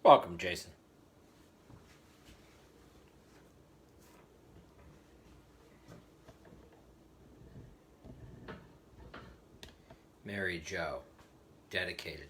Welcome, Jason. Mary Jo, dedicated.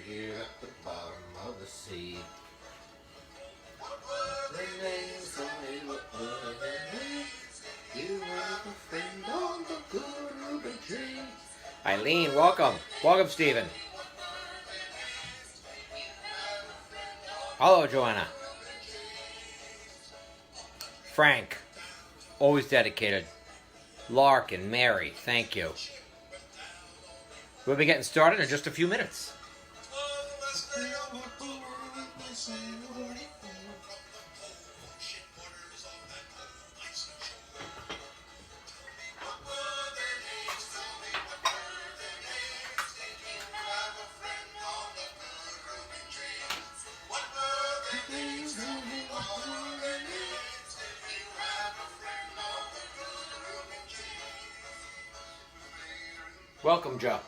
here at the bottom of the sea. The names only what were their names. You have a friend on the good Ruby tree. Eileen, welcome. Welcome, Stephen. Hello, Joanna. Frank, always dedicated. Lark and Mary, thank you. We'll be getting started in just a few minutes. Welcome, Joe.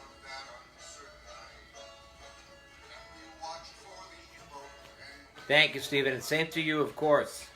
Thank you, Stephen, and same to you, of course.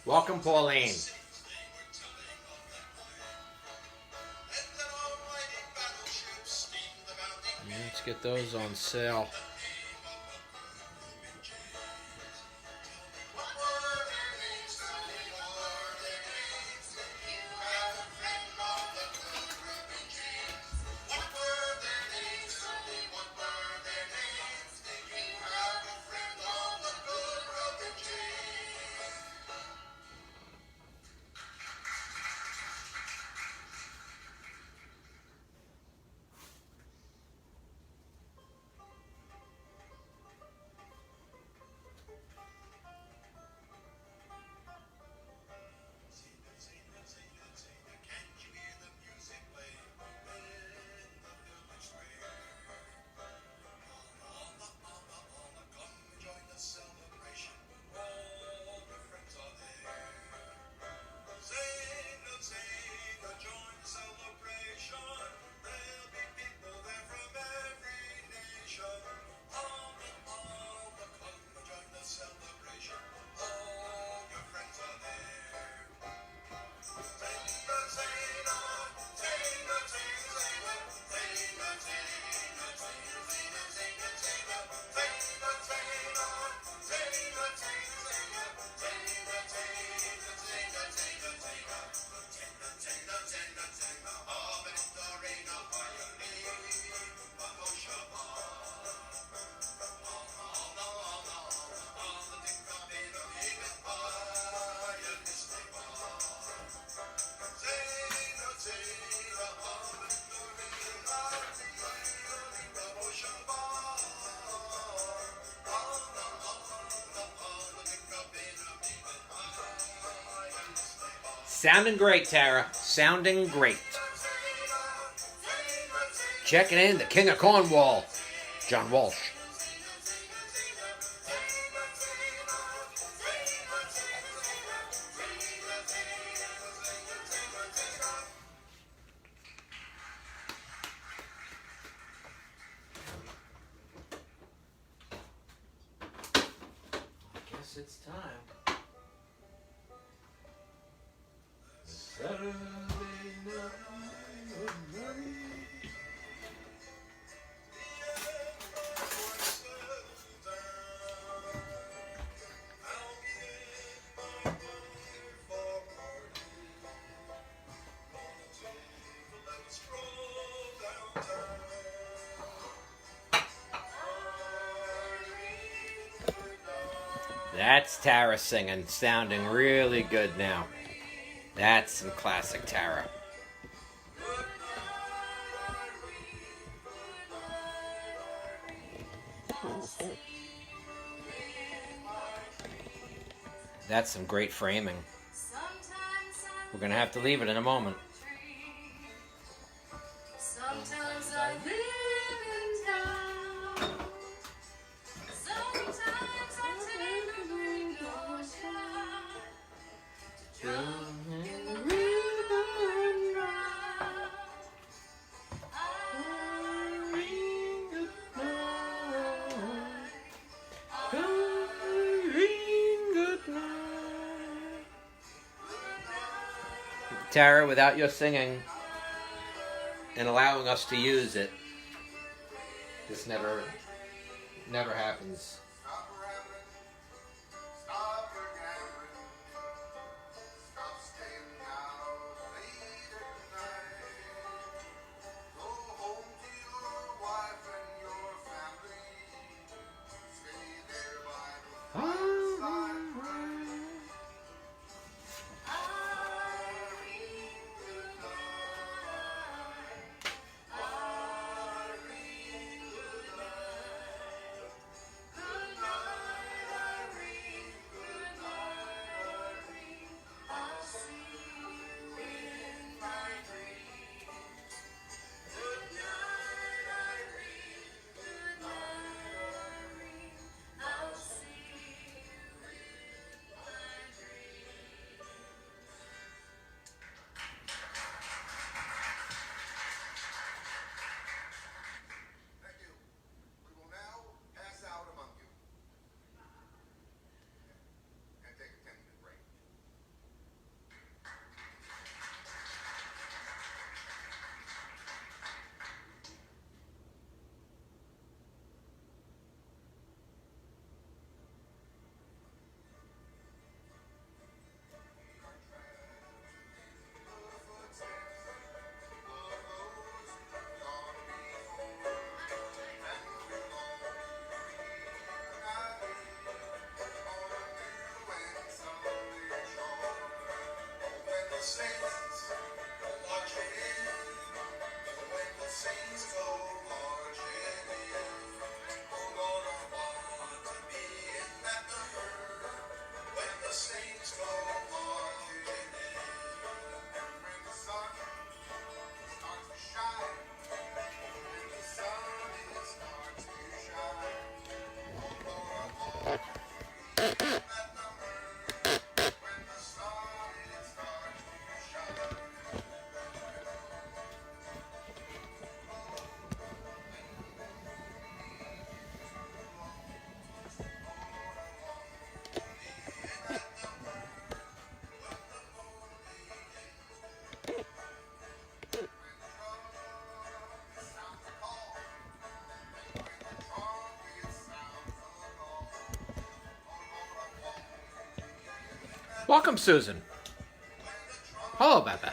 Welcome, Pauline. Let's get those on sale. Sounding great, Tara. Sounding great. Checking in, the King of Cornwall, John Walsh. I guess it's time. Saturday night. That's Tara singing, sounding really good now. That's some classic Tara. That's some great framing. We're going to have to leave it in a moment. Sometimes I live in town. Tara, without your singing and allowing us to use it, this never happens. Welcome, Susan. Hello, Bebe.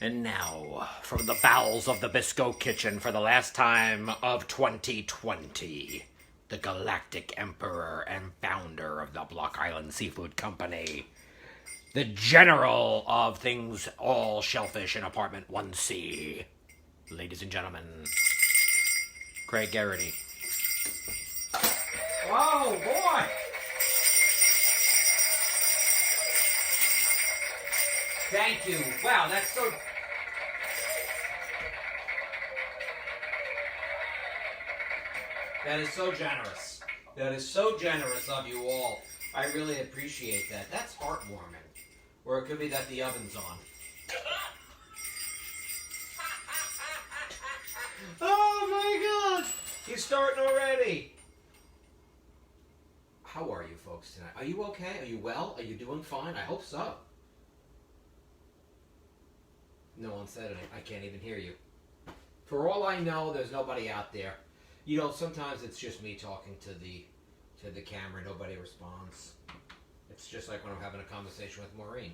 And now, from the bowels of the Bisco Kitchen for the last time of 2020, the Galactic Emperor and founder of the Block Island Seafood Company, the general of things all shellfish in Apartment 1C, ladies and gentlemen, Craig Garrity. Oh, boy! Thank you. Wow, that's so... That is so generous. That is so generous of you all. I really appreciate that. That's heartwarming. Or it could be that the oven's on. Oh my God! He's starting already. How are you folks tonight? Are you okay? Are you well? Are you doing fine? I hope so. No one said anything. I can't even hear you. For all I know, there's nobody out there. You know, sometimes it's just me talking to the camera. Nobody responds. It's just like when I'm having a conversation with Maureen.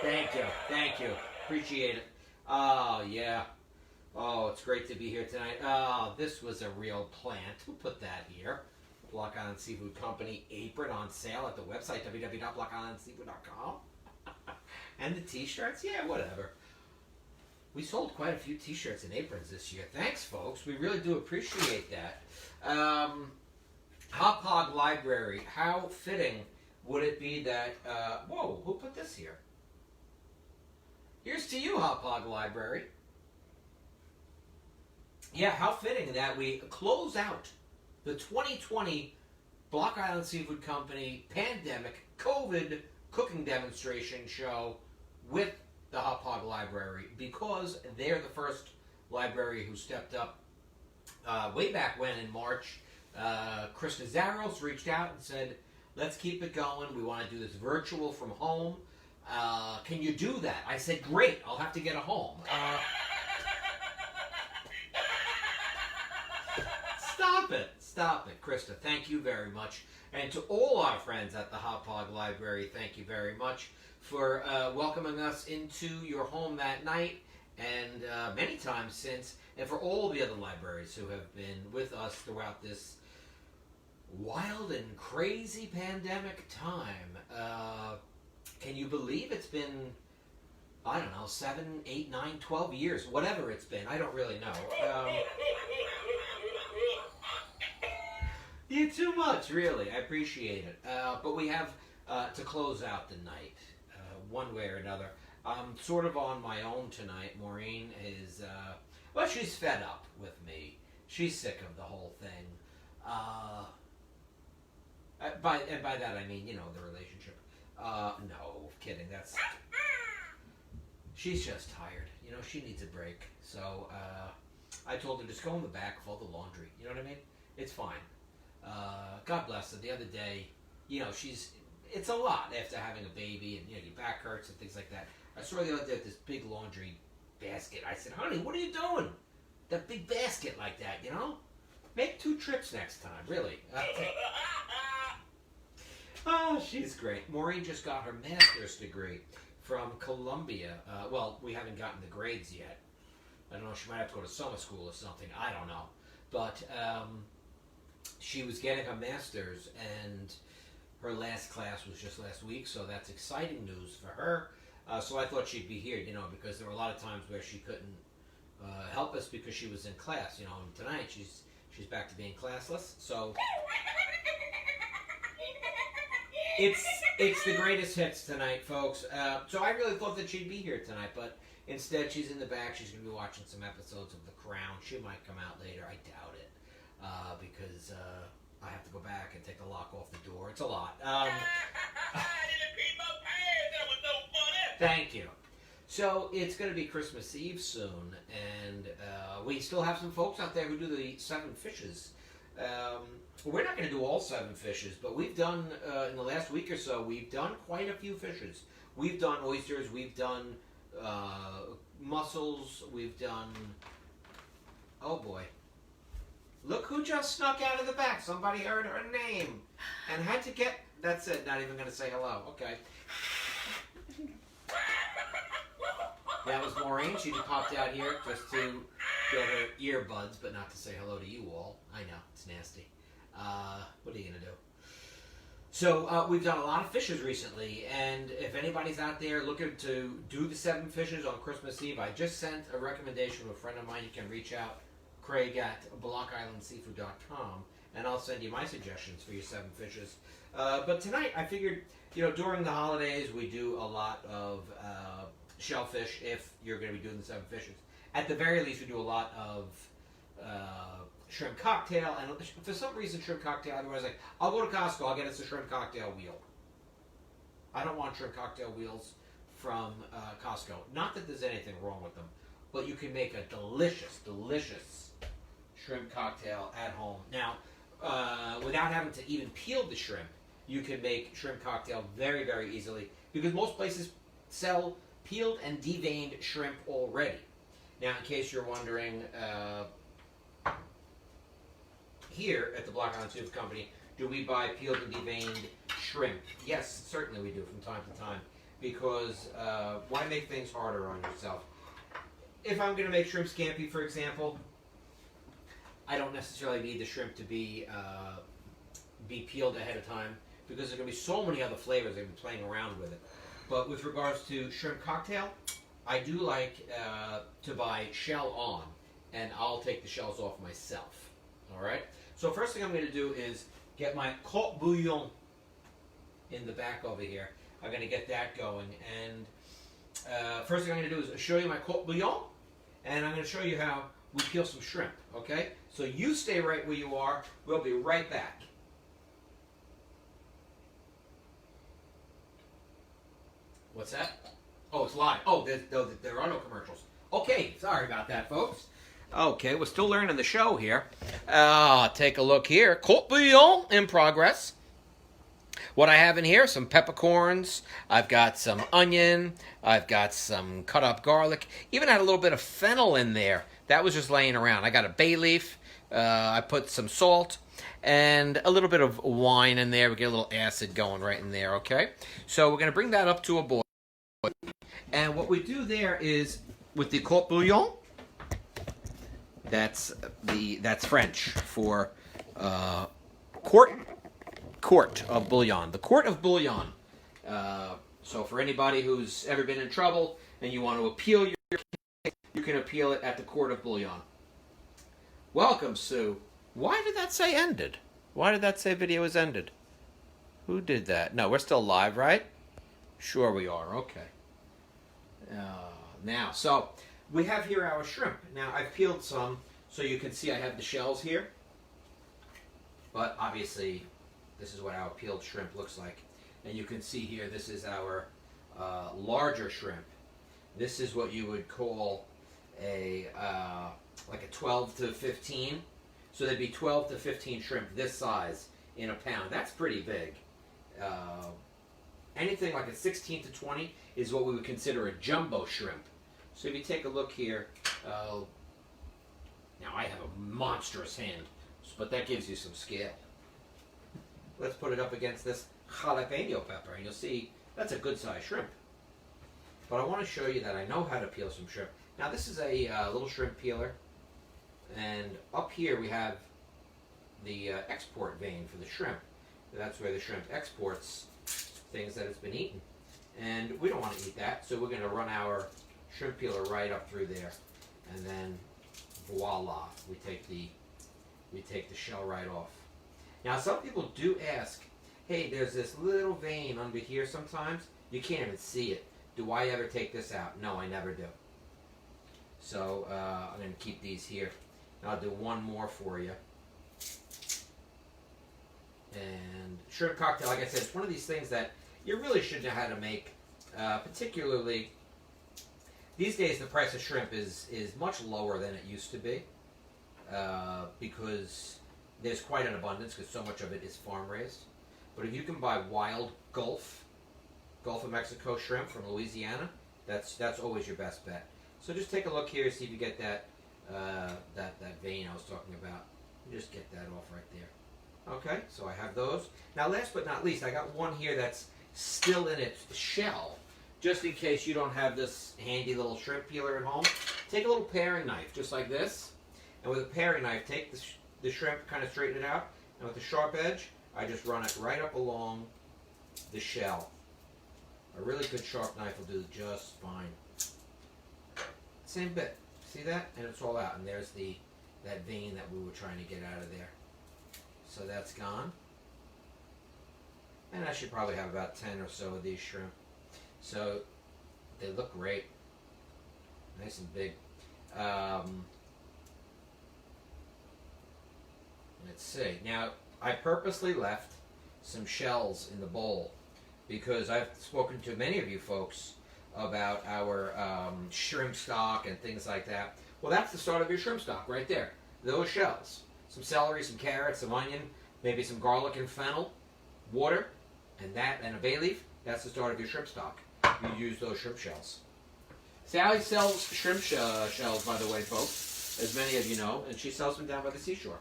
Thank you. Thank you. Appreciate it. Oh, yeah. Oh, it's great to be here tonight. Oh, this was a real plant. Who put that here? Block Island Seafood Company apron on sale at the website, www.blockislandseafood.com. And the t-shirts? Yeah, whatever. We sold quite a few t-shirts and aprons this year. Thanks, folks. We really do appreciate that. Hop Hog Library. How fitting would it be that... whoa, who put this here? Here's to you, Hop Hog Library. Yeah, how fitting that we close out the 2020 Block Island Seafood Company pandemic COVID cooking demonstration show with the Hot Pot Library, because they're the first library who stepped up way back when in March. Chris Nazaros reached out and said, let's keep it going. We want to do this virtual from home. Can you do that? I said, great. I'll have to get a home. Stop it, Krista. Thank you very much. And to all our friends at the Hot Pot Library, thank you very much for welcoming us into your home that night and many times since, and for all the other libraries who have been with us throughout this wild and crazy pandemic time. Can you believe it's been, I don't know, 7, 8, 9, 12 years, whatever it's been. I don't really know. Yeah, too much, really. I appreciate it. But we have to close out the night, one way or another. I'm sort of on my own tonight. Maureen is, well, she's fed up with me. She's sick of the whole thing. By that I mean, you know, the relationship. No, kidding. That's... She's just tired. You know, she needs a break. So, I told her, just go in the back with all the laundry. You know what I mean? It's fine. God bless her. The other day, you know, it's a lot after having a baby and, you know, your back hurts and things like that. I saw her the other day with this big laundry basket. I said, honey, what are you doing? That big basket like that, you know? Make 2 trips next time, really. Oh, she's great. Maureen just got her master's degree from Columbia. Well, we haven't gotten the grades yet. I don't know, she might have to go to summer school or something. I don't know. But she was getting her master's, and her last class was just last week, so that's exciting news for her. So I thought she'd be here, you know, because there were a lot of times where she couldn't help us because she was in class, you know, and tonight she's back to being classless. So it's the greatest hits tonight, folks. So I really thought that she'd be here tonight, but instead she's in the back. She's going to be watching some episodes of The Crown. She might come out later. I doubt it, because I have to go back and take the lock off the door. It's a lot. Thank you. So it's going to be Christmas Eve soon, and we still have some folks out there who do the 7 fishes. We're not going to do all 7 fishes, but we've done, in the last week or so, we've done quite a few fishes. We've done oysters, we've done mussels, we've done, oh boy. Look who just snuck out of the back. Somebody heard her name and had to get, that's it, not even going to say hello. Okay. That was Maureen. She just popped out here just to get her earbuds, but not to say hello to you all. I know, it's nasty. What are you going to do? So we've done a lot of fishes recently, and if anybody's out there looking to do the 7 fishes on Christmas Eve, I just sent a recommendation to a friend of mine. You can reach out, Craig at blockislandseafood.com, and I'll send you my suggestions for your 7 fishes. But tonight, I figured, you know, during the holidays, we do a lot of shellfish if you're going to be doing the 7 fishes. At the very least, we do a lot of shrimp cocktail, and for some reason, shrimp cocktail, everybody's like, I'll go to Costco, I'll get us a shrimp cocktail wheel. I don't want shrimp cocktail wheels from Costco. Not that there's anything wrong with them, but you can make a delicious, delicious shrimp cocktail at home. Now, without having to even peel the shrimp, you can make shrimp cocktail very, very easily, because most places sell peeled and deveined shrimp already. Now, in case you're wondering, here at the Block Island Seafood Company, do we buy peeled and deveined shrimp? Yes, certainly we do from time to time, because why make things harder on yourself? If I'm going to make shrimp scampi, for example, I don't necessarily need the shrimp to be peeled ahead of time, because there's going to be so many other flavors that will be playing around with it. But with regards to shrimp cocktail, I do like to buy shell on, and I'll take the shells off myself. All right? So first thing I'm going to do is get my coq bouillon in the back over here. I'm going to get that going, and first thing I'm going to do is show you my coq bouillon, and I'm going to show you how we peel some shrimp, okay? So you stay right where you are. We'll be right back. What's that? Oh, it's live. Oh, there are no commercials. Okay, sorry about that, folks. Okay, we're still learning the show here. Take a look here. Court bouillon in progress. What I have in here, some peppercorns. I've got some onion. I've got some cut up garlic. Even had a little bit of fennel in there. That was just laying around. I got a bay leaf. I put some salt and a little bit of wine in there. We get a little acid going right in there, okay? So we're going to bring that up to a boil. And what we do there is, with the court bouillon, that's French for quart of bouillon. The quart of bouillon. So for anybody who's ever been in trouble and you want to appeal your case, you can appeal it at the quart of bouillon. Welcome, Sue. Why did that say ended? Why did that say video is ended? Who did that? No, we're still live, right? Sure we are. Okay. Now, so we have here our shrimp. Now, I've peeled some so you can see I have the shells here. But obviously, this is what our peeled shrimp looks like. And you can see here, this is our larger shrimp. This is what you would call like a 12 to 15. So there'd be 12 to 15 shrimp this size in a pound. That's pretty big. Anything like a 16 to 20 is what we would consider a jumbo shrimp. So if you take a look here, now I have a monstrous hand, but that gives you some scale. Let's put it up against this jalapeno pepper, and you'll see that's a good size shrimp. But I want to show you that I know how to peel some shrimp. Now this is a little shrimp peeler, and up here we have the export vein for the shrimp. That's where the shrimp exports things that it's been eaten. And we don't want to eat that, so we're going to run our shrimp peeler right up through there. And then voila, we take the shell right off. Now some people do ask, hey, there's this little vein under here sometimes. You can't even see it. Do I ever take this out? No, I never do. So I'm going to keep these here. And I'll do one more for you. And shrimp cocktail, like I said, it's one of these things that you really should know how to make. Particularly, these days the price of shrimp is much lower than it used to be. Because there's quite an abundance, because so much of it is farm raised. But if you can buy wild Gulf of Mexico shrimp from Louisiana, that's always your best bet. So just take a look here, see if you get that vein I was talking about. Just get that off right there. Okay, so I have those. Now last but not least, I got one here that's still in its shell. Just in case you don't have this handy little shrimp peeler at home, take a little paring knife, just like this. And with a paring knife, take the shrimp, kind of straighten it out. And with the sharp edge, I just run it right up along the shell. A really good sharp knife will do just fine. Same bit. See that? And it's all out. And there's that vein that we were trying to get out of there. So that's gone. And I should probably have about 10 or so of these shrimp. So they look great. Nice and big. Let's see. Now, I purposely left some shells in the bowl because I've spoken to many of you folks about our shrimp stock and things like that. Well, that's the start of your shrimp stock right there. Those shells. Some celery, some carrots, some onion, maybe some garlic and fennel, water, and a bay leaf. That's the start of your shrimp stock. You use those shrimp shells. Sally sells shrimp shells, by the way, folks, as many of you know, and she sells them down by the seashore.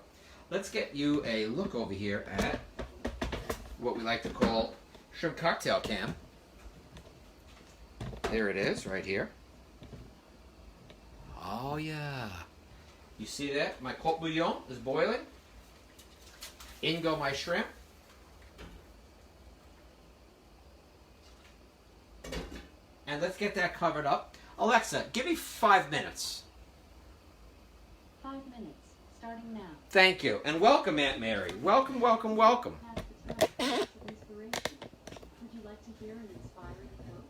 Let's get you a look over here at what we like to call shrimp cocktail cam. There it is, right here. Oh, yeah. You see that? My court bouillon is boiling. In go my shrimp. And let's get that covered up. Alexa, give me 5 minutes. 5 minutes, starting now. Thank you. And welcome, Aunt Mary. Welcome, welcome, welcome. Would you like to hear an inspiring quote?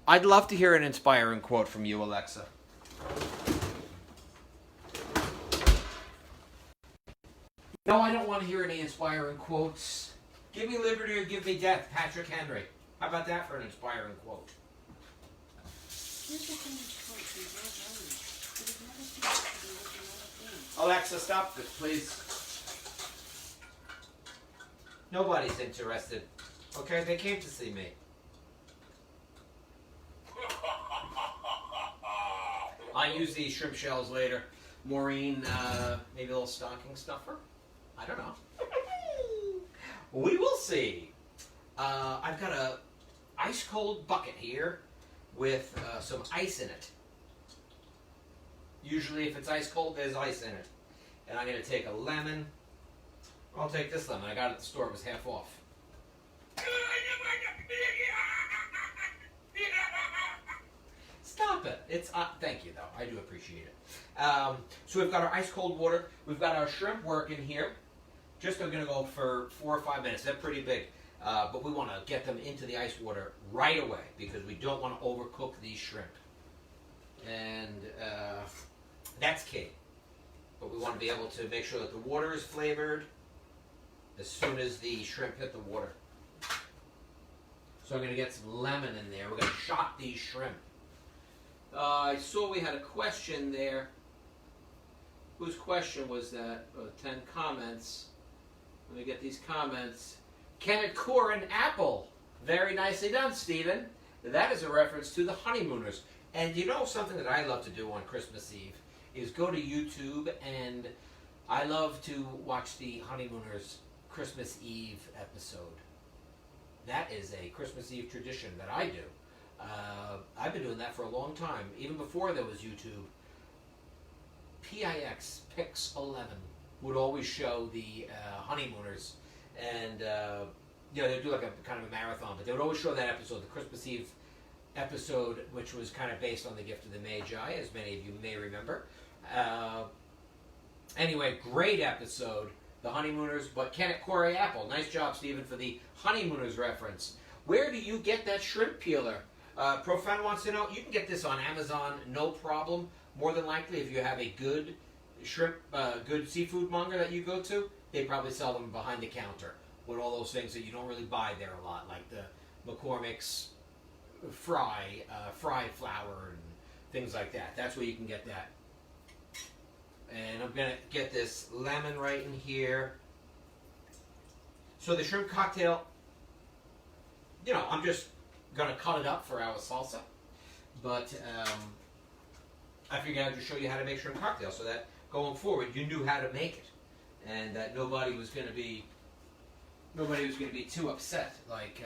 I'd love to hear an inspiring quote from you, Alexa. want to hear any inspiring quotes? Give me liberty or give me death, Patrick Henry. How about that for an inspiring quote? Here's the thing with quotes and real values. It is never too late to be looking other things. Alexa, stop this, please. Nobody's interested. Okay, they came to see me. I'll use these shrimp shells later. Maureen, maybe a little stocking stuffer? I don't know. We will see. I've got a ice cold bucket here with some ice in it. Usually if it's ice cold, there's ice in it. And I'm going to take a lemon. I'll take this lemon. I got it at the store. It was half off. Stop it. It's thank you, though. I do appreciate it. So we've got our ice cold water. We've got our shrimp working here. Just I'm going to go for 4 or 5 minutes. They're pretty big. But we want to get them into the ice water right away because we don't want to overcook these shrimp. And that's key. But we want to be able to make sure that the water is flavored as soon as the shrimp hit the water. So I'm going to get some lemon in there. We're going to shot these shrimp. I saw we had a question there. Whose question was that? 10 comments. Let me get these comments. Can it core an apple? Very nicely done, Stephen. That is a reference to the honeymooners. And you know something that I love to do on Christmas Eve is go to YouTube, and I love to watch the honeymooners Christmas Eve episode. That is a Christmas Eve tradition that I do. I've been doing that for a long time, even before there was YouTube. Pix 11 would always show the honeymooners, and they do like a kind of a marathon, but they would always show that episode, the Christmas Eve episode, which was kind of based on the Gift of the Magi, as many of you may remember. Anyway, great episode, the honeymooners, but can it core an apple? Nice job, Stephen, for the honeymooners reference. Where do you get that shrimp peeler? Profan wants to know. You can get this on Amazon, no problem. More than likely, if you have a good shrimp, good seafood monger that you go to, they probably sell them behind the counter with all those things that you don't really buy there a lot, like the McCormick's fried flour and things like that. That's where you can get that. And I'm going to get this lemon right in here. So the shrimp cocktail, I'm just going to cut it up for our salsa. But I figured I'd just show you how to make shrimp cocktail so that going forward you knew how to make it. And that nobody was going to be too upset. Like,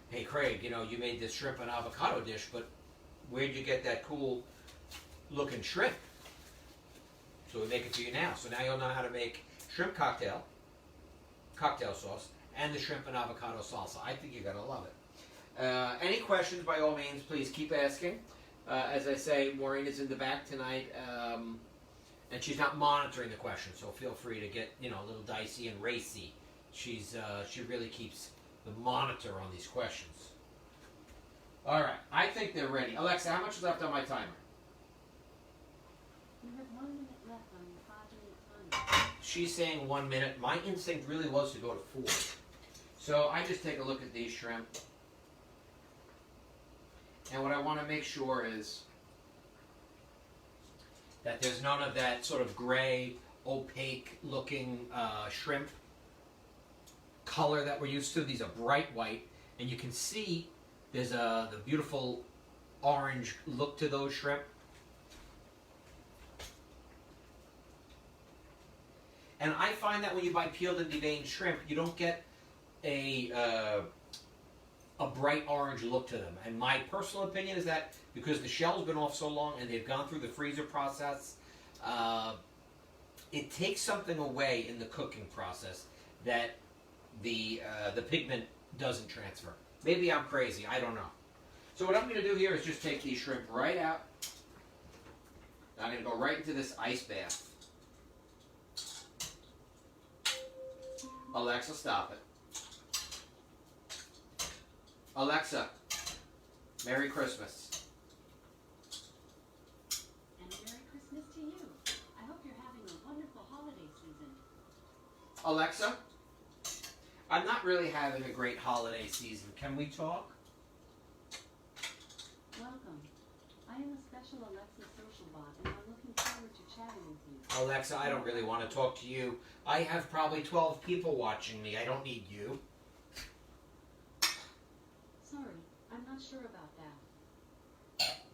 hey Craig, you made this shrimp and avocado dish, but where'd you get that cool looking shrimp? So we make it for you now. So now you'll know how to make shrimp cocktail sauce, and the shrimp and avocado salsa. I think you're going to love it. Any questions, by all means, please keep asking. As I say, Maureen is in the back tonight, and she's not monitoring the questions, so feel free to get a little dicey and racy. She really keeps the monitor on these questions. All right, I think they're ready. Alexa, how much is left on my timer? You have 1 minute left on your 5-minute timer. She's saying 1 minute. My instinct really was to go to 4. So I just take a look at these shrimp. And what I want to make sure is that there's none of that sort of gray, opaque looking shrimp color that we're used to. These are bright white, and you can see there's the beautiful orange look to those shrimp. And I find that when you buy peeled and deveined shrimp, you don't get a bright orange look to them. And my personal opinion is that because the shell's been off so long and they've gone through the freezer process, it takes something away in the cooking process that the pigment doesn't transfer. Maybe I'm crazy, I don't know. So what I'm going to do here is just take these shrimp right out. I'm going to go right into this ice bath. Alexa, stop it. Alexa, Merry Christmas. And Merry Christmas to you. I hope you're having a wonderful holiday season. Alexa, I'm not really having a great holiday season. Can we talk? Welcome. I am a special Alexa social bot, and I'm looking forward to chatting with you. Alexa, I don't really want to talk to you. I have probably 12 people watching me. I don't need you. Sorry, I'm not sure about that.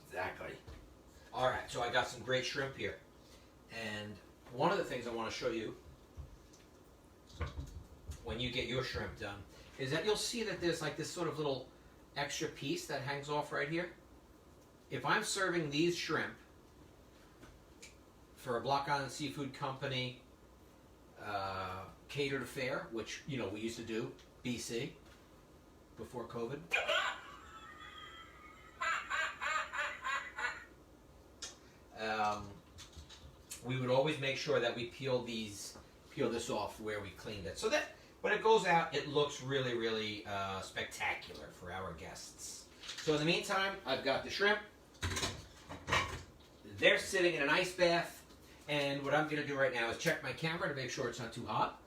Exactly. All right, so I got some great shrimp here. And one of the things I want to show you when you get your shrimp done is that you'll see that there's like this sort of little extra piece that hangs off right here. If I'm serving these shrimp for a Block Island Seafood Company catered affair, which, you know, we used to do, BC, before COVID. We would always make sure that we peel this off where we cleaned it, so that when it goes out, it looks really, really spectacular for our guests. So in the meantime, I've got the shrimp. They're sitting in an ice bath, and what I'm going to do right now is check my camera to make sure it's not too hot.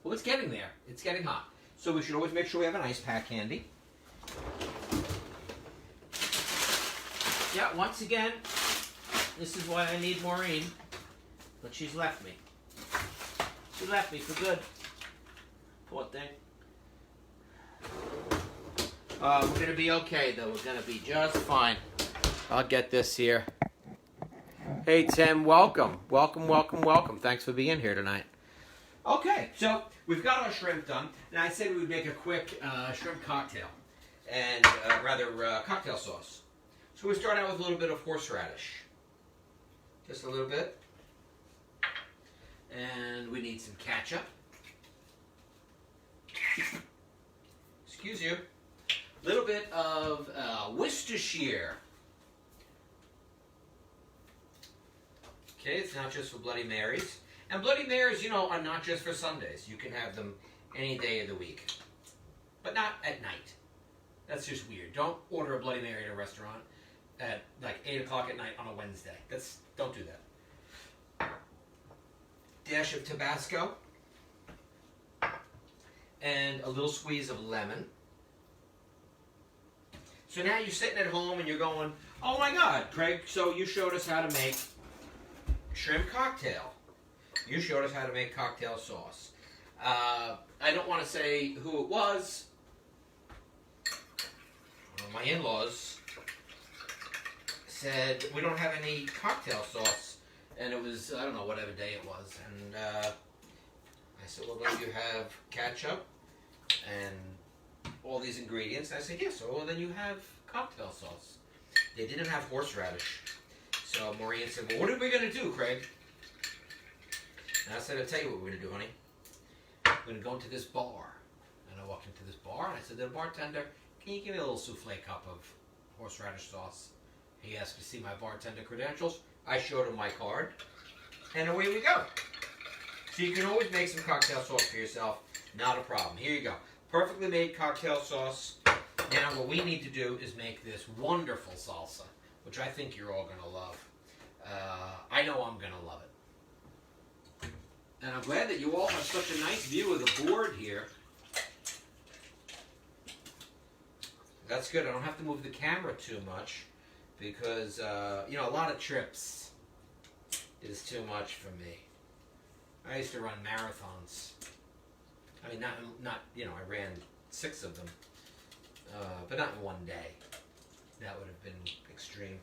Well, it's getting there. It's getting hot. So we should always make sure we have an ice pack handy. Yeah, once again, this is why I need Maureen, but she's left me. She left me for good. Poor thing. We're going to be okay, though. We're going to be just fine. I'll get this here. Hey, Tim, welcome. Welcome, welcome, welcome. Thanks for being here tonight. Okay, so we've got our shrimp done, and I said we would make a quick shrimp cocktail, and cocktail sauce. So we start out with a little bit of horseradish. Just a little bit. And we need some ketchup. Excuse you. A little bit of Worcestershire. Okay, it's not just for Bloody Marys. And Bloody Marys, you know, are not just for Sundays. You can have them any day of the week. But not at night. That's just weird. Don't order a Bloody Mary at a restaurant at like 8 o'clock at night on a Wednesday. Don't do that. Dash of Tabasco. And a little squeeze of lemon. So now you're sitting at home and you're going, oh my God, Craig, so you showed us how to make shrimp cocktail. You showed us how to make cocktail sauce. I don't want to say who it was. My in-laws said, we don't have any cocktail sauce. And it was, I don't know, whatever day it was. And I said, well, don't you have ketchup and all these ingredients? And I said, yes. So well, then you have cocktail sauce. They didn't have horseradish. So Maureen said, well, what are we going to do, Craig? And I said, I'll tell you what we're going to do, honey. We're going to go into this bar. And I walked into this bar, and I said to the bartender, can you give me a little souffle cup of horseradish sauce? He asked to see my bartender credentials. I showed him my card, and away we go. So you can always make some cocktail sauce for yourself. Not a problem. Here you go. Perfectly made cocktail sauce. Now what we need to do is make this wonderful salsa, which I think you're all going to love. I know I'm going to love it. And I'm glad that you all have such a nice view of the board here. That's good. I don't have to move the camera too much because, you know, a lot of trips is too much for me. I used to run marathons. I mean, not you know, I ran 6 of them, but not in one day. That would have been extreme.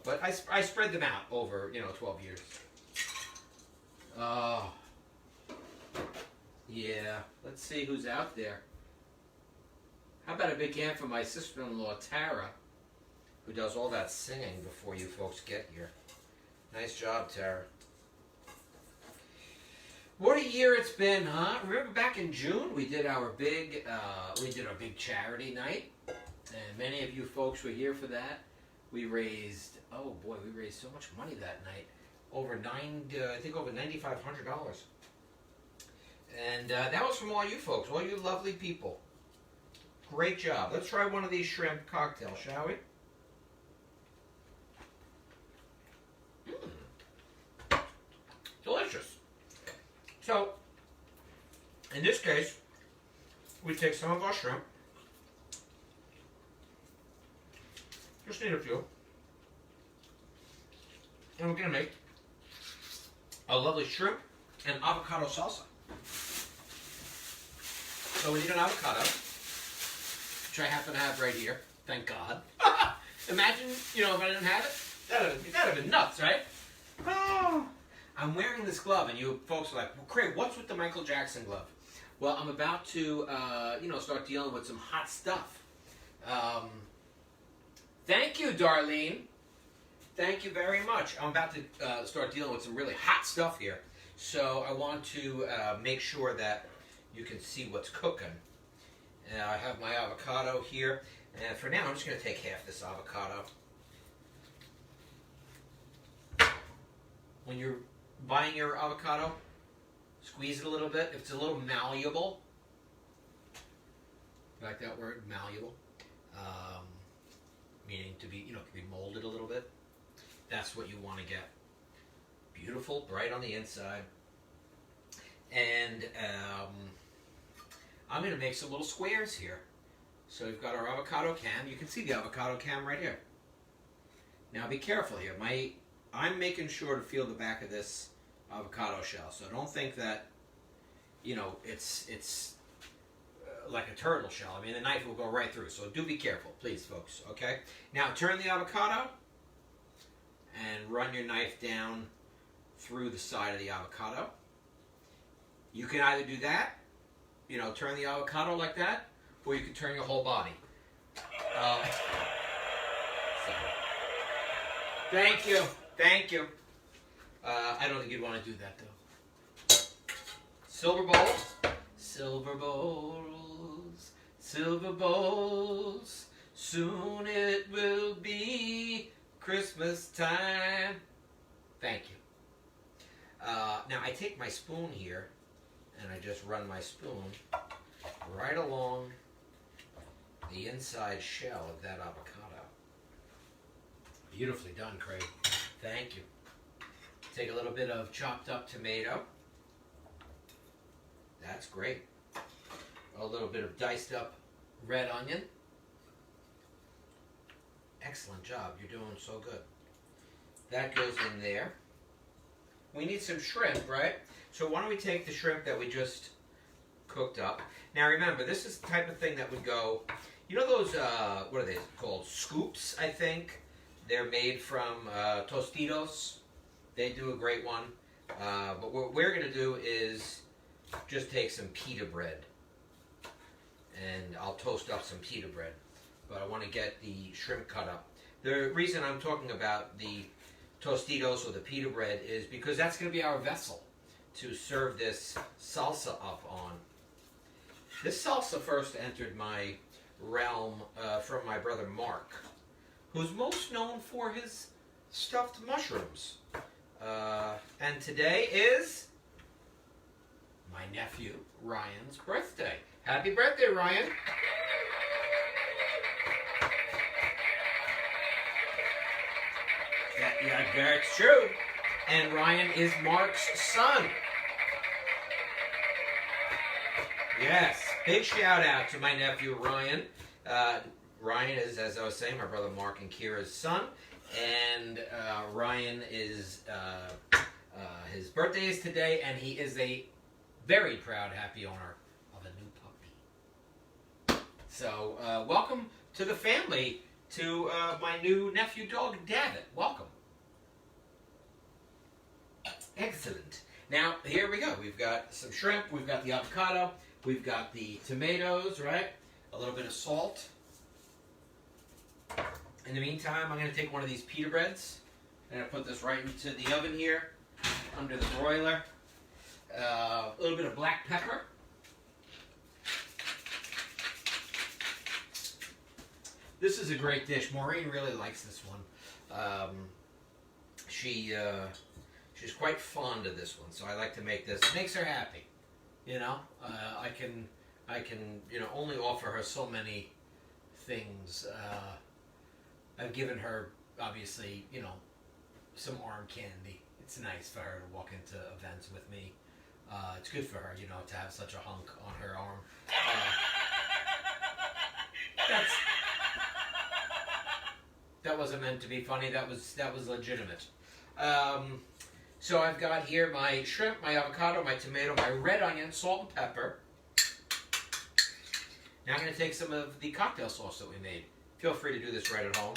But I spread them out over, you know, 12 years. Oh, yeah. Let's see who's out there. How about a big hand for my sister-in-law, Tara, who does all that singing before you folks get here. Nice job, Tara. What a year it's been, huh? Remember back in June we did our big charity night, and many of you folks were here for that. We raised, oh boy, we raised so much money that night, over $9,500, and that was from all you folks, all you lovely people. Great job. Let's try one of these shrimp cocktails, shall we? Delicious. So, In this case, we take some of our shrimp. Just need a few. And we're going to make a lovely shrimp and avocado salsa. So we need an avocado, which I happen to have right here. Thank God. Imagine, if I didn't have it. That'd have been nuts, right? Oh, I'm wearing this glove, and you folks are like, well, Craig, what's with the Michael Jackson glove? Well, I'm about to, start dealing with some hot stuff. Thank you, Darlene. Thank you very much. I'm about to start dealing with some really hot stuff here. So I want to make sure that you can see what's cooking. I have my avocado here. And for now, I'm just going to take half this avocado. When you're buying your avocado, squeeze it a little bit. If it's a little malleable, you like that word, malleable? Meaning to be, to be molded a little bit. That's what you want to get. Beautiful, bright on the inside. And I'm going to make some little squares here. So we've got our avocado cam. You can see the avocado cam right here. Now be careful here. I'm making sure to feel the back of this avocado shell. So don't think that, it's like a turtle shell. I mean, the knife will go right through. So do be careful, please, folks. Okay? Now turn the avocado and run your knife down through the side of the avocado. You can either do that, turn the avocado like that, or you can turn your whole body. Thank you. Thank you. I don't think you'd want to do that, though. Silver bowls. Silver bowls. Silver bowls. Soon it will be Christmas time. Thank you. Now I take my spoon here and I just run my spoon right along the inside shell of that avocado. Beautifully done, Craig. Thank you. Take a little bit of chopped up tomato. That's great. A little bit of diced up red onion. Excellent job. You're doing so good. That goes in there. We need some shrimp, right? So why don't we take the shrimp that we just cooked up. Now remember, this is the type of thing that would go, those, what are they called? Scoops, I think. They're made from Tostitos. They do a great one. But what we're going to do is just take some pita bread. And I'll toast up some pita bread. But I want to get the shrimp cut up. The reason I'm talking about the Tostitos or the pita bread is because that's going to be our vessel to serve this salsa up on. This salsa first entered my realm from my brother Mark, who's most known for his stuffed mushrooms. And today is my nephew Ryan's birthday. Happy birthday, Ryan! Yeah, that's true. And Ryan is Mark's son. Yes, big shout out to my nephew Ryan. Ryan is, as I was saying, my brother Mark and Kira's son. And Ryan is, his birthday is today, and he is a very proud, happy owner of a new puppy. So, welcome to the family, to my new nephew dog, David. Welcome. Excellent. Now, here we go. We've got some shrimp, we've got the avocado, we've got the tomatoes, right? A little bit of salt. In the meantime, I'm going to take one of these pita breads. I'm going to put this right into the oven here, under the broiler. A little bit of black pepper. This is a great dish. Maureen really likes this one. She's quite fond of this one, so I like to make this. It makes her happy. I can only offer her so many things. I've given her, obviously, some arm candy. It's nice for her to walk into events with me. It's good for her, you know, to have such a hunk on her arm. That's that wasn't meant to be funny. That was legitimate. So I've got here my shrimp, my avocado, my tomato, my red onion, salt and pepper. Now I'm going to take some of the cocktail sauce that we made. Feel free to do this right at home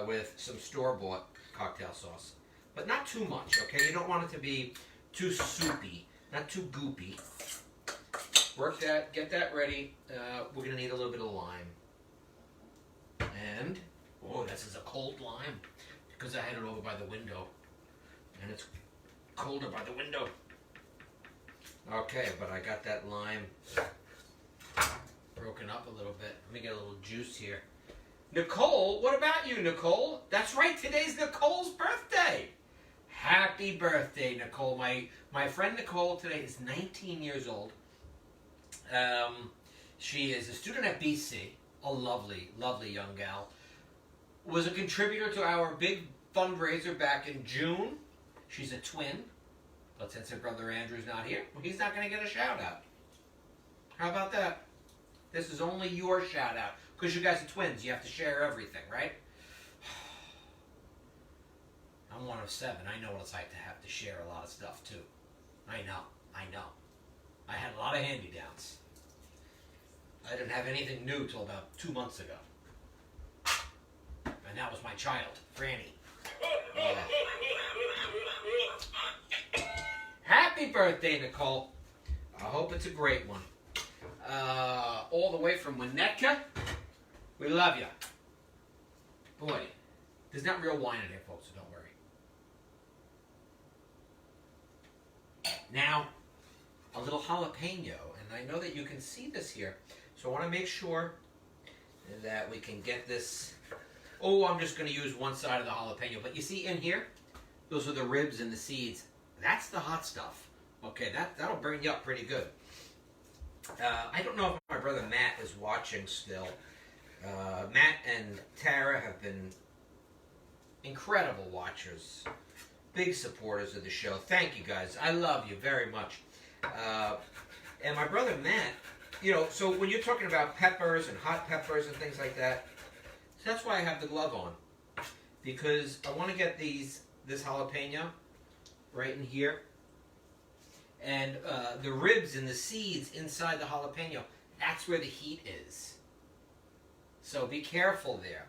with some store-bought cocktail sauce. But not too much, okay? You don't want it to be too soupy, not too goopy. Work that, get that ready. We're going to need a little bit of lime. And, oh, this is a cold lime because I had it over by the window. And it's colder by the window. Okay, but I got that lime broken up a little bit. Let me get a little juice here. Nicole, what about you, Nicole? That's right, today's Nicole's birthday. Happy birthday, Nicole. My friend Nicole today is 19 years old. She is a student at BC, a lovely, lovely young gal. Was a contributor to our big fundraiser back in June. She's a twin, but since her brother Andrew's not here, well, he's not going to get a shout out. How about that? This is only your shout out. Because you guys are twins, you have to share everything, right? I'm one of 7. I know what it's like to have to share a lot of stuff, too. I know. I had a lot of hand-me-downs. I didn't have anything new till about 2 months ago. And that was my child, Frannie. Happy birthday, Nicole. I hope it's a great one. All the way from Winnetka. We love you. Boy, there's not real wine in here, folks, so don't worry. Now, a little jalapeno, and I know that you can see this here, so I want to make sure that we can get this. Oh, I'm just going to use one side of the jalapeno, but you see in here, those are the ribs and the seeds. That's the hot stuff. Okay, that'll burn you up pretty good. I don't know if my brother Matt is watching still. Matt and Tara have been incredible watchers, big supporters of the show. Thank you guys. I love you very much. And my brother Matt, you know, so when you're talking about peppers and hot peppers and things like that, that's why I have the glove on. Because I want to get this jalapeno right in here. And the ribs and the seeds inside the jalapeno, that's where the heat is. So be careful there.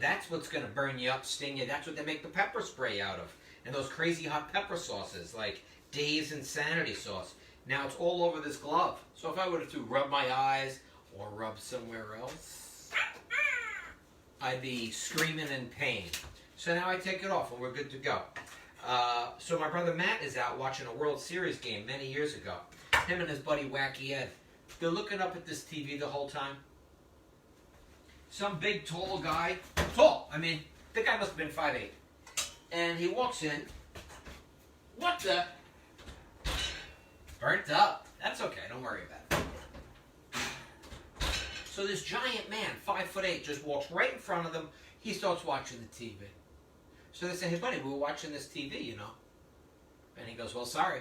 That's what's going to burn you up, sting you. That's what they make the pepper spray out of. And those crazy hot pepper sauces, like Dave's Insanity sauce. Now it's all over this glove. So if I were to rub my eyes or rub somewhere else, I'd be screaming in pain. So now I take it off and we're good to go. So my brother Matt is out watching a World Series game many years ago. Him and his buddy Wacky Ed. They're looking up at this TV the whole time. Some big, tall guy. Tall. I mean, the guy must have been 5'8". And he walks in. What the? Burnt up. That's okay. Don't worry about it. So this giant man, 5'8", just walks right in front of them. He starts watching the TV. So they say, hey, buddy, we were watching this TV, you know. And he goes, well, sorry.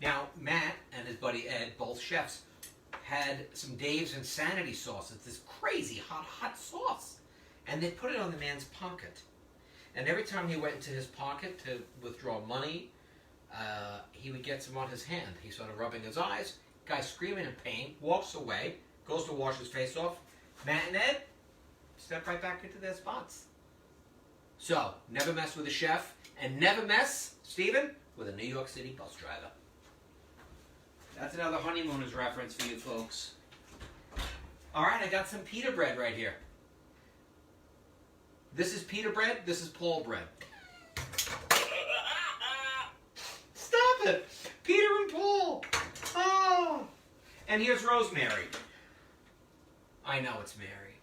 Now, Matt and his buddy Ed, both chefs, had some Dave's Insanity sauce. It's this crazy hot sauce. And they put it on the man's pocket. And every time he went into his pocket to withdraw money, he would get some on his hand. He started rubbing his eyes. Guy screaming in pain, walks away, goes to wash his face off. Matt and Ed step right back into their spots. So, never mess with a chef, and never mess, Stephen, with a New York City bus driver. That's another Honeymooners reference for you folks. All right, I got some pita bread right here. This is pita bread, this is Paul bread. Stop it! Peter and Paul! Oh! And here's Rosemary. I know it's Mary.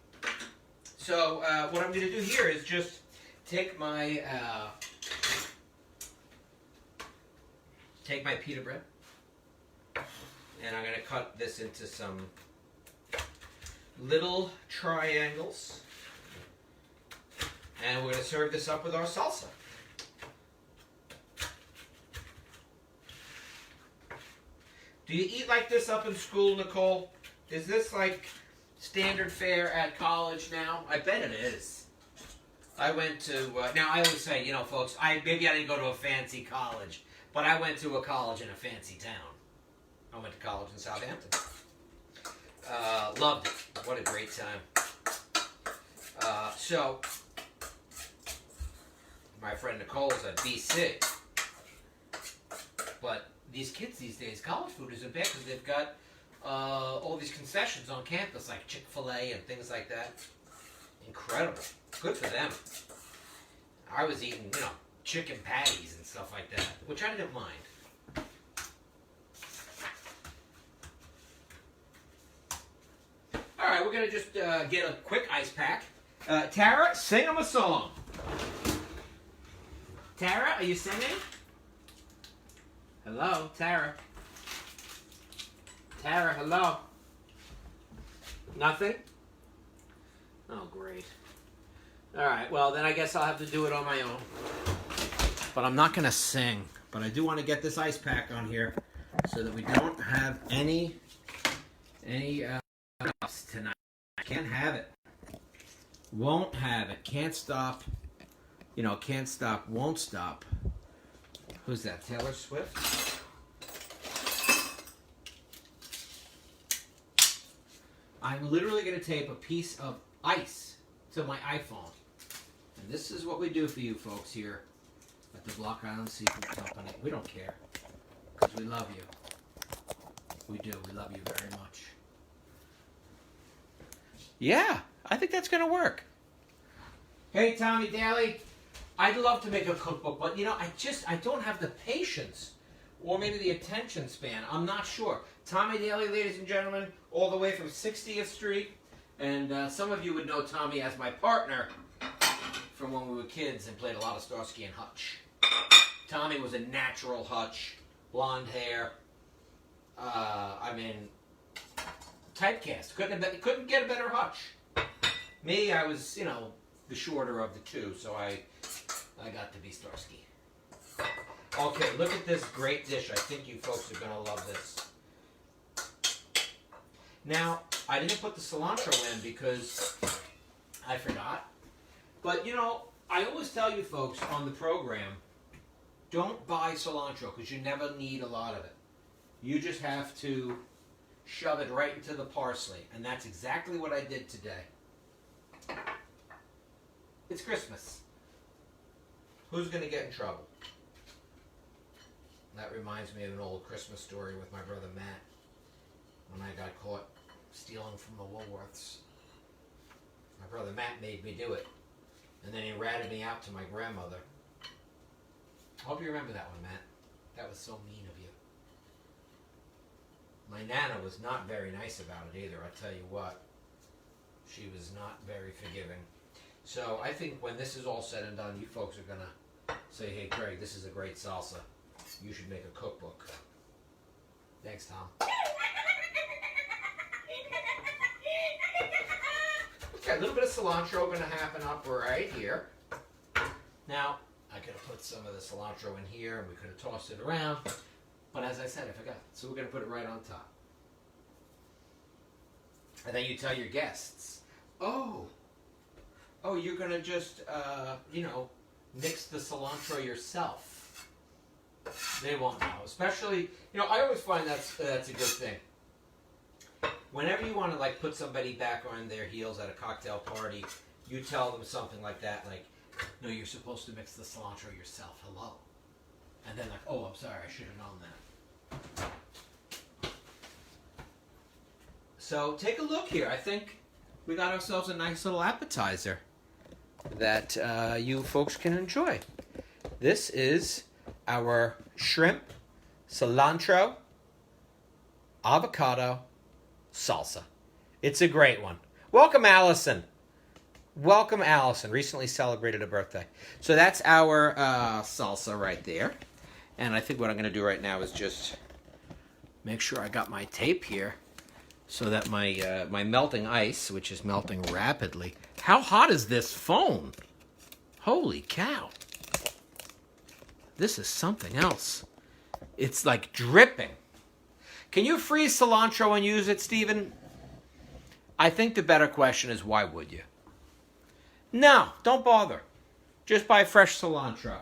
So, what I'm going to do here is just take my pita bread, and I'm going to cut this into some little triangles, and we're going to serve this up with our salsa. Do you eat like this up in school, Nicole? Is this like standard fare at college now? I bet it is. I went to, now I always say, you know, folks, maybe I didn't go to a fancy college, but I went to a college in a fancy town. I went to college in Southampton. Loved it. What a great time. So, my friend Nicole's at BC. But these kids these days, college food isn't bad because they've got all these concessions on campus, like Chick-fil-A and things like that. Incredible. Good for them. I was eating, you know, chicken patties and stuff like that, which I didn't mind. All right, we're going to just get a quick ice pack. Tara, sing them a song. Tara, are you singing? Hello, Tara. Tara, hello. Nothing? Oh, great. All right, well, then I guess I'll have to do it on my own. But I'm not going to sing. But I do want to get this ice pack on here so that we don't have any tonight. Can't have it. Won't have it. Can't stop. You know, can't stop, won't stop. Who's that? Taylor Swift? I'm literally going to tape a piece of ice to my iPhone. And this is what we do for you folks here at the Block Island Seafood Company. We don't care. Because we love you. We do. We love you very much. Yeah, I think that's going to work. Hey, Tommy Daly. I'd love to make a cookbook, but you know, I don't have the patience or maybe the attention span. I'm not sure. Tommy Daly, ladies and gentlemen, all the way from 60th Street. And some of you would know Tommy as my partner from when we were kids and played a lot of Starsky and Hutch. Tommy was a natural Hutch, blonde hair. I mean, typecast. Couldn't get a better Hutch. Me, I was, you know, the shorter of the two, so I got to be Starsky. Okay, look at this great dish. I think you folks are going to love this. Now, I didn't put the cilantro in because I forgot. But, you know, I always tell you folks on the program, don't buy cilantro because you never need a lot of it. You just have to shove it right into the parsley. And that's exactly what I did today. It's Christmas. Who's going to get in trouble? That reminds me of an old Christmas story with my brother Matt when I got caught stealing from the Woolworths. My brother Matt made me do it. And then he ratted me out to my grandmother. I hope you remember that one, Matt. That was so mean of you. My Nana was not very nice about it either, I'll tell you what. She was not very forgiving. So I think when this is all said and done, you folks are going to say, hey, Craig, this is a great salsa. You should make a cookbook. Thanks, Tom. Okay, a little bit of cilantro going to happen up right here. Now, I could have put some of the cilantro in here and we could have tossed it around. But as I said, I forgot. So we're going to put it right on top. And then you tell your guests, oh, you're going to just, you know, mix the cilantro yourself. They won't know. Especially, you know, I always find that's a good thing. Whenever you want to, like, put somebody back on their heels at a cocktail party, you tell them something like that, like, no, you're supposed to mix the cilantro yourself. Hello. And then like, oh, I'm sorry, I should have known that. So take a look here. I think we got ourselves a nice little appetizer that you folks can enjoy. This is our shrimp, cilantro, avocado, salsa. It's a great one. Welcome, Allison. Welcome, Allison. Recently celebrated a birthday. So that's our salsa right there. And I think what I'm going to do right now is just make sure I got my tape here so that my my melting ice, which is melting rapidly. How hot is this phone? Holy cow. This is something else. It's like dripping. Can you freeze cilantro and use it, Stephen? I think the better question is, why would you? No, don't bother. Just buy fresh cilantro.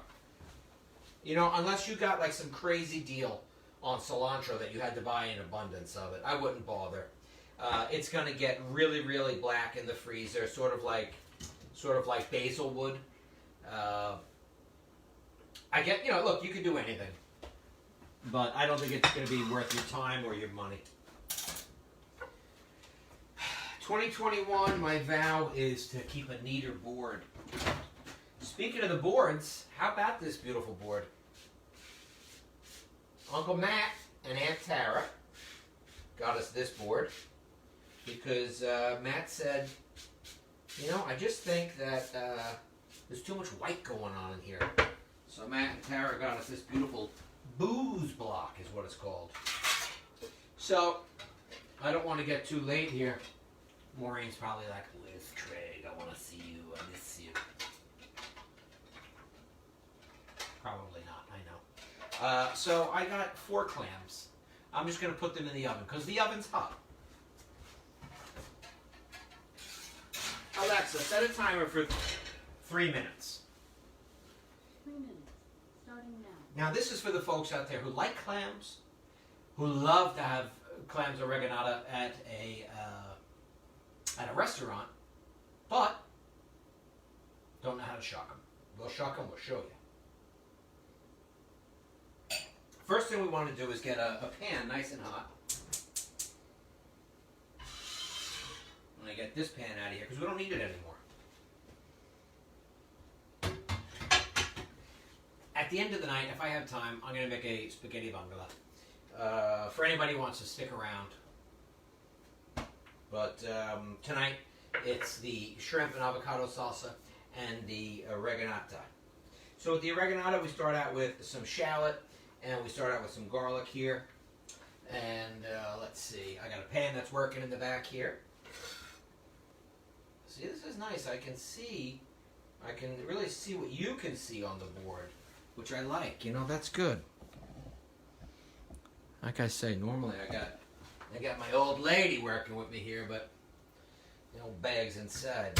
You know, unless you got like some crazy deal on cilantro that you had to buy in abundance of it, I wouldn't bother. It's going to get really, really black in the freezer, sort of like basil would. I get, you know, look, you can do anything, but I don't think it's going to be worth your time or your money. 2021, my vow is to keep a neater board. Speaking of the boards, how about this beautiful board? Uncle Matt and Aunt Tara got us this board because Matt said, you know, I just think that there's too much white going on in here. So Matt and Tara got us this beautiful booze block is what it's called. So, I don't want to get too late here. Maureen's probably like, where's Craig? I want to see you. I miss you. Probably not, I know. So I got 4 clams. I'm just going to put them in the oven because the oven's hot. Alexa, set a timer for 3 minutes. 3 minutes. Starting now. Now this is for the folks out there who like clams, who love to have clams oreganata at a restaurant, but don't know how to shuck them. We'll shuck them, we'll show you. First thing we want to do is get a pan nice and hot. I'm going to get this pan out of here because we don't need it anymore. At the end of the night, if I have time, I'm going to make a spaghetti vongole. For anybody who wants to stick around. But tonight, it's the shrimp and avocado salsa and the oreganata. So with the oreganata, we start out with some shallot, and we start out with some garlic here. And let's see, I got a pan that's working in the back here. See, this is nice. I can really see what you can see on the board, which I like. You know, that's good. Like I say, normally I got my old lady working with me here, but the old bag's inside.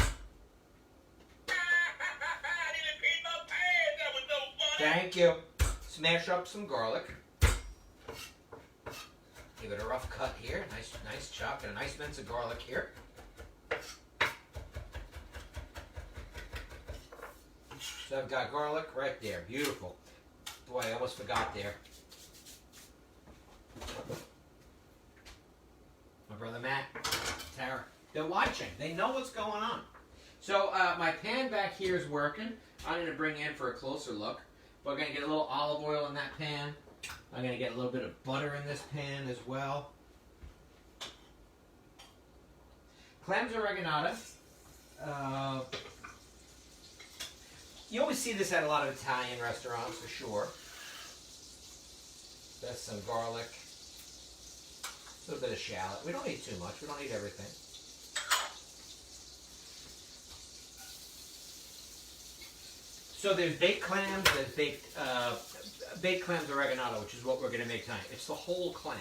Thank you. Smash up some garlic. Give it a rough cut here. Nice chop and a nice mince of garlic here. So I've got garlic right there. Beautiful. Boy, I almost forgot there. My brother Matt, Tara, they're watching. They know what's going on. So my pan back here is working. I'm going to bring in for a closer look. We're going to get a little olive oil in that pan. I'm going to get a little bit of butter in this pan as well. Clams oreganata. You always see this at a lot of Italian restaurants for sure. That's some garlic. A little bit of shallot. We don't need too much. We don't need everything. So there's baked clams, there's baked clams oreganata, which is what we're going to make tonight. It's the whole clam.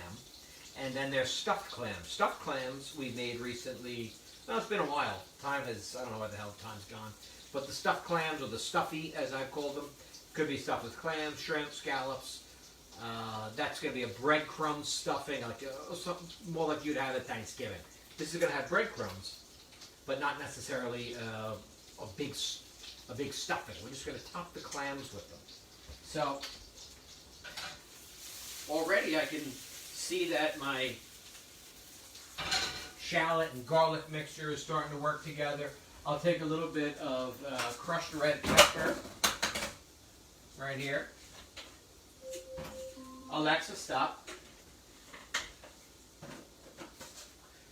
And then there's stuffed clams. Stuffed clams we made recently. Well, it's been a while. Time has, I don't know where the hell time's gone. But the stuffed clams, or the stuffy, as I've called them, could be stuffed with clams, shrimp, scallops. That's going to be a breadcrumb stuffing, like something more like you'd have at Thanksgiving. This is going to have breadcrumbs, but not necessarily a big stuffing. We're just going to top the clams with them. So already I can see that my shallot and garlic mixture is starting to work together. I'll take a little bit of crushed red pepper right here. Alexa, stop.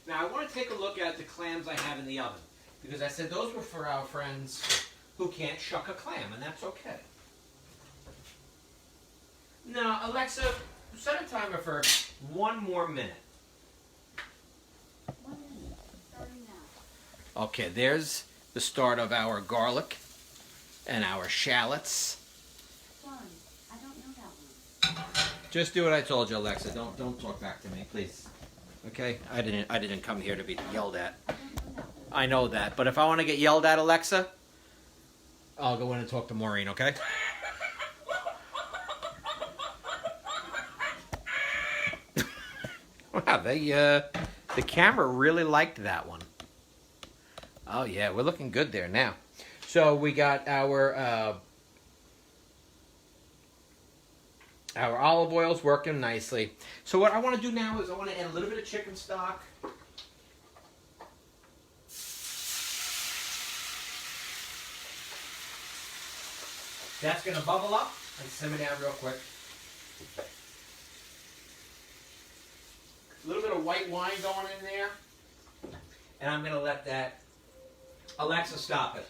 Now I want to take a look at the clams I have in the oven, because I said those were for our friends who can't shuck a clam, and that's okay. Now, Alexa, set a timer for 1 more minute. 1 minute. Starting now. Okay, there's the start of our garlic and our shallots. Sorry, I don't know that one. Just do what I told you, Alexa. Don't talk back to me, please. Okay? I didn't come here to be yelled at. I know that, but if I want to get yelled at, Alexa, I'll go in and talk to Maureen, okay? Wow, the camera really liked that one. Oh yeah, we're looking good there now. So we got our olive oil's working nicely. So what I want to do now is I want to add a little bit of chicken stock. That's going to bubble up and simmer down real quick. A little bit of white wine going in there. And I'm going to let that... Alexa, stop it.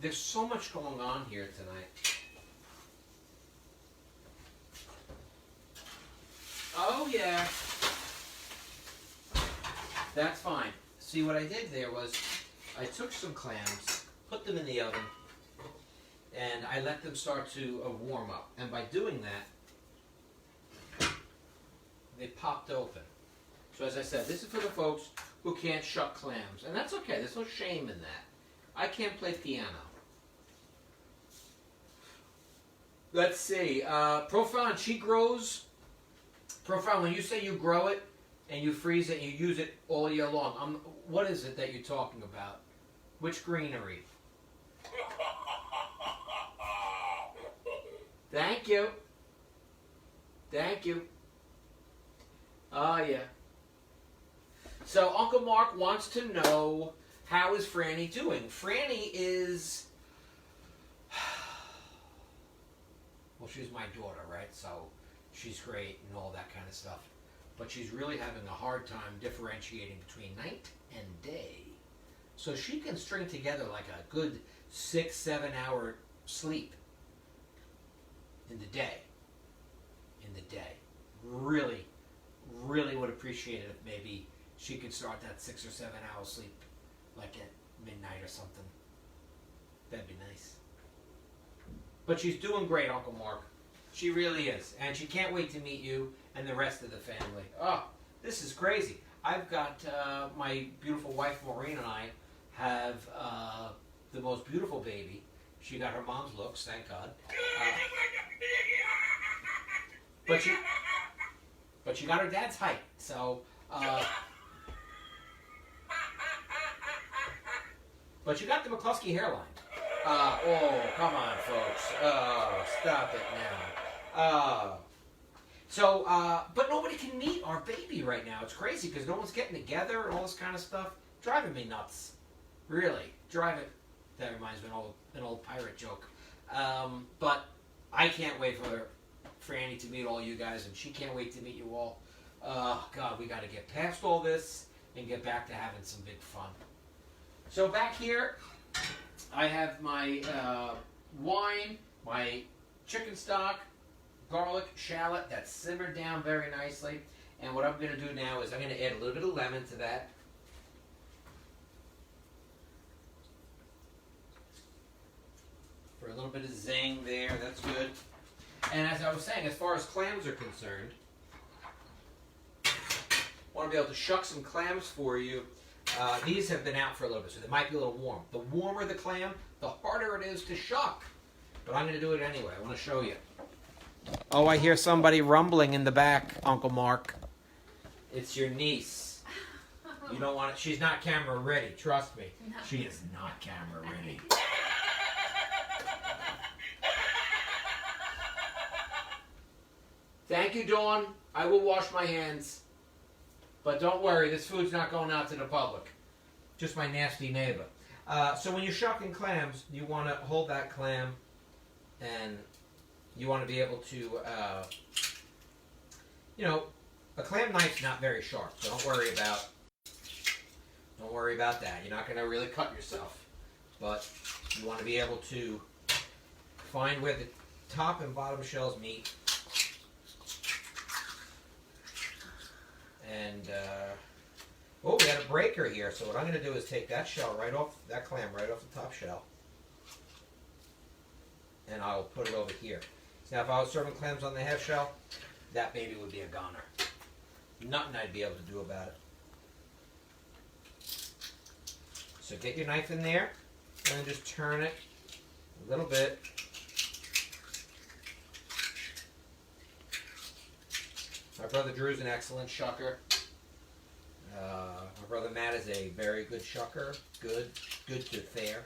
There's so much going on here tonight. Oh, yeah. That's fine. See, what I did there was I took some clams, put them in the oven, and I let them start to warm up. And by doing that, they popped open. So as I said, this is for the folks who can't shuck clams. And that's okay. There's no shame in that. I can't play piano. Let's see. Profound, she grows. Profound, when you say you grow it and you freeze it and you use it all year long, what is it that you're talking about? Which greenery? Thank you. Thank you. Oh, yeah. So Uncle Mark wants to know, how is Frannie doing? Frannie is... Well, she's my daughter, right? So she's great and all that kind of stuff. But she's really having a hard time differentiating between night and day. So she can string together like a good 6-7 hour sleep in the day. In the day. Really, really would appreciate it if maybe she could start that 6 or 7 hour sleep like at midnight or something. That'd be nice. But she's doing great, Uncle Mark. She really is. And she can't wait to meet you and the rest of the family. Oh, this is crazy. I've got my beautiful wife, Maureen, and I have the most beautiful baby. She got her mom's looks, thank God. But she got her dad's height. So, but you got the McCluskey hairline. Oh, come on, folks. Oh, stop it now. But nobody can meet our baby right now. It's crazy because no one's getting together and all this kind of stuff. Driving me nuts. Really. Driving. That reminds me of an old pirate joke. But I can't wait for Frannie to meet all you guys, and she can't wait to meet you all. God, we got to get past all this and get back to having some big fun. So back here, I have my wine, my chicken stock, garlic, shallot that's simmered down very nicely. And what I'm going to do now is I'm going to add a little bit of lemon to that. For a little bit of zing there, that's good. And as I was saying, as far as clams are concerned, I want to be able to shuck some clams for you. These have been out for a little bit, so they might be a little warm. The warmer the clam, the harder it is to shuck. But I'm going to do it anyway. I want to show you. Oh, I hear somebody rumbling in the back, Uncle Mark. It's your niece. You don't want it. She's not camera ready. Trust me. No. She is not camera ready. Thank you, Dawn. I will wash my hands. But don't worry, this food's not going out to the public. Just my nasty neighbor. So when you're shucking clams, you want to hold that clam and you want to be able to, a clam knife's not very sharp, so don't worry about that. You're not going to really cut yourself. But you want to be able to find where the top and bottom shells meet. And, we had a breaker here, so what I'm going to do is take that shell right off, that clam right off the top shell. And I'll put it over here. Now, if I was serving clams on the half shell, that baby would be a goner. Nothing I'd be able to do about it. So get your knife in there, and then just turn it a little bit. My brother Drew's an excellent shucker. My brother Matt is a very good shucker. Good to fair.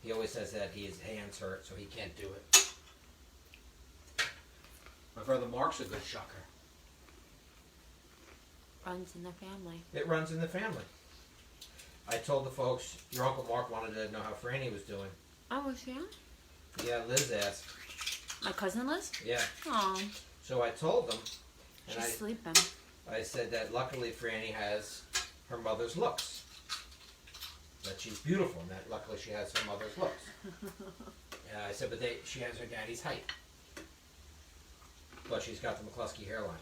He always says that his hands hurt, so he can't do it. My brother Mark's a good shucker. Runs in the family. It runs in the family. I told the folks, your Uncle Mark wanted to know how Frannie was doing. Oh, was she on? Yeah, Liz asked. My cousin Liz? Yeah. Oh. So I told them. And She's sleeping. I said that luckily Frannie has her mother's looks. That she's beautiful, and that luckily she has her mother's looks. And I said, but she has her daddy's height. But she's got the McCluskey hairline.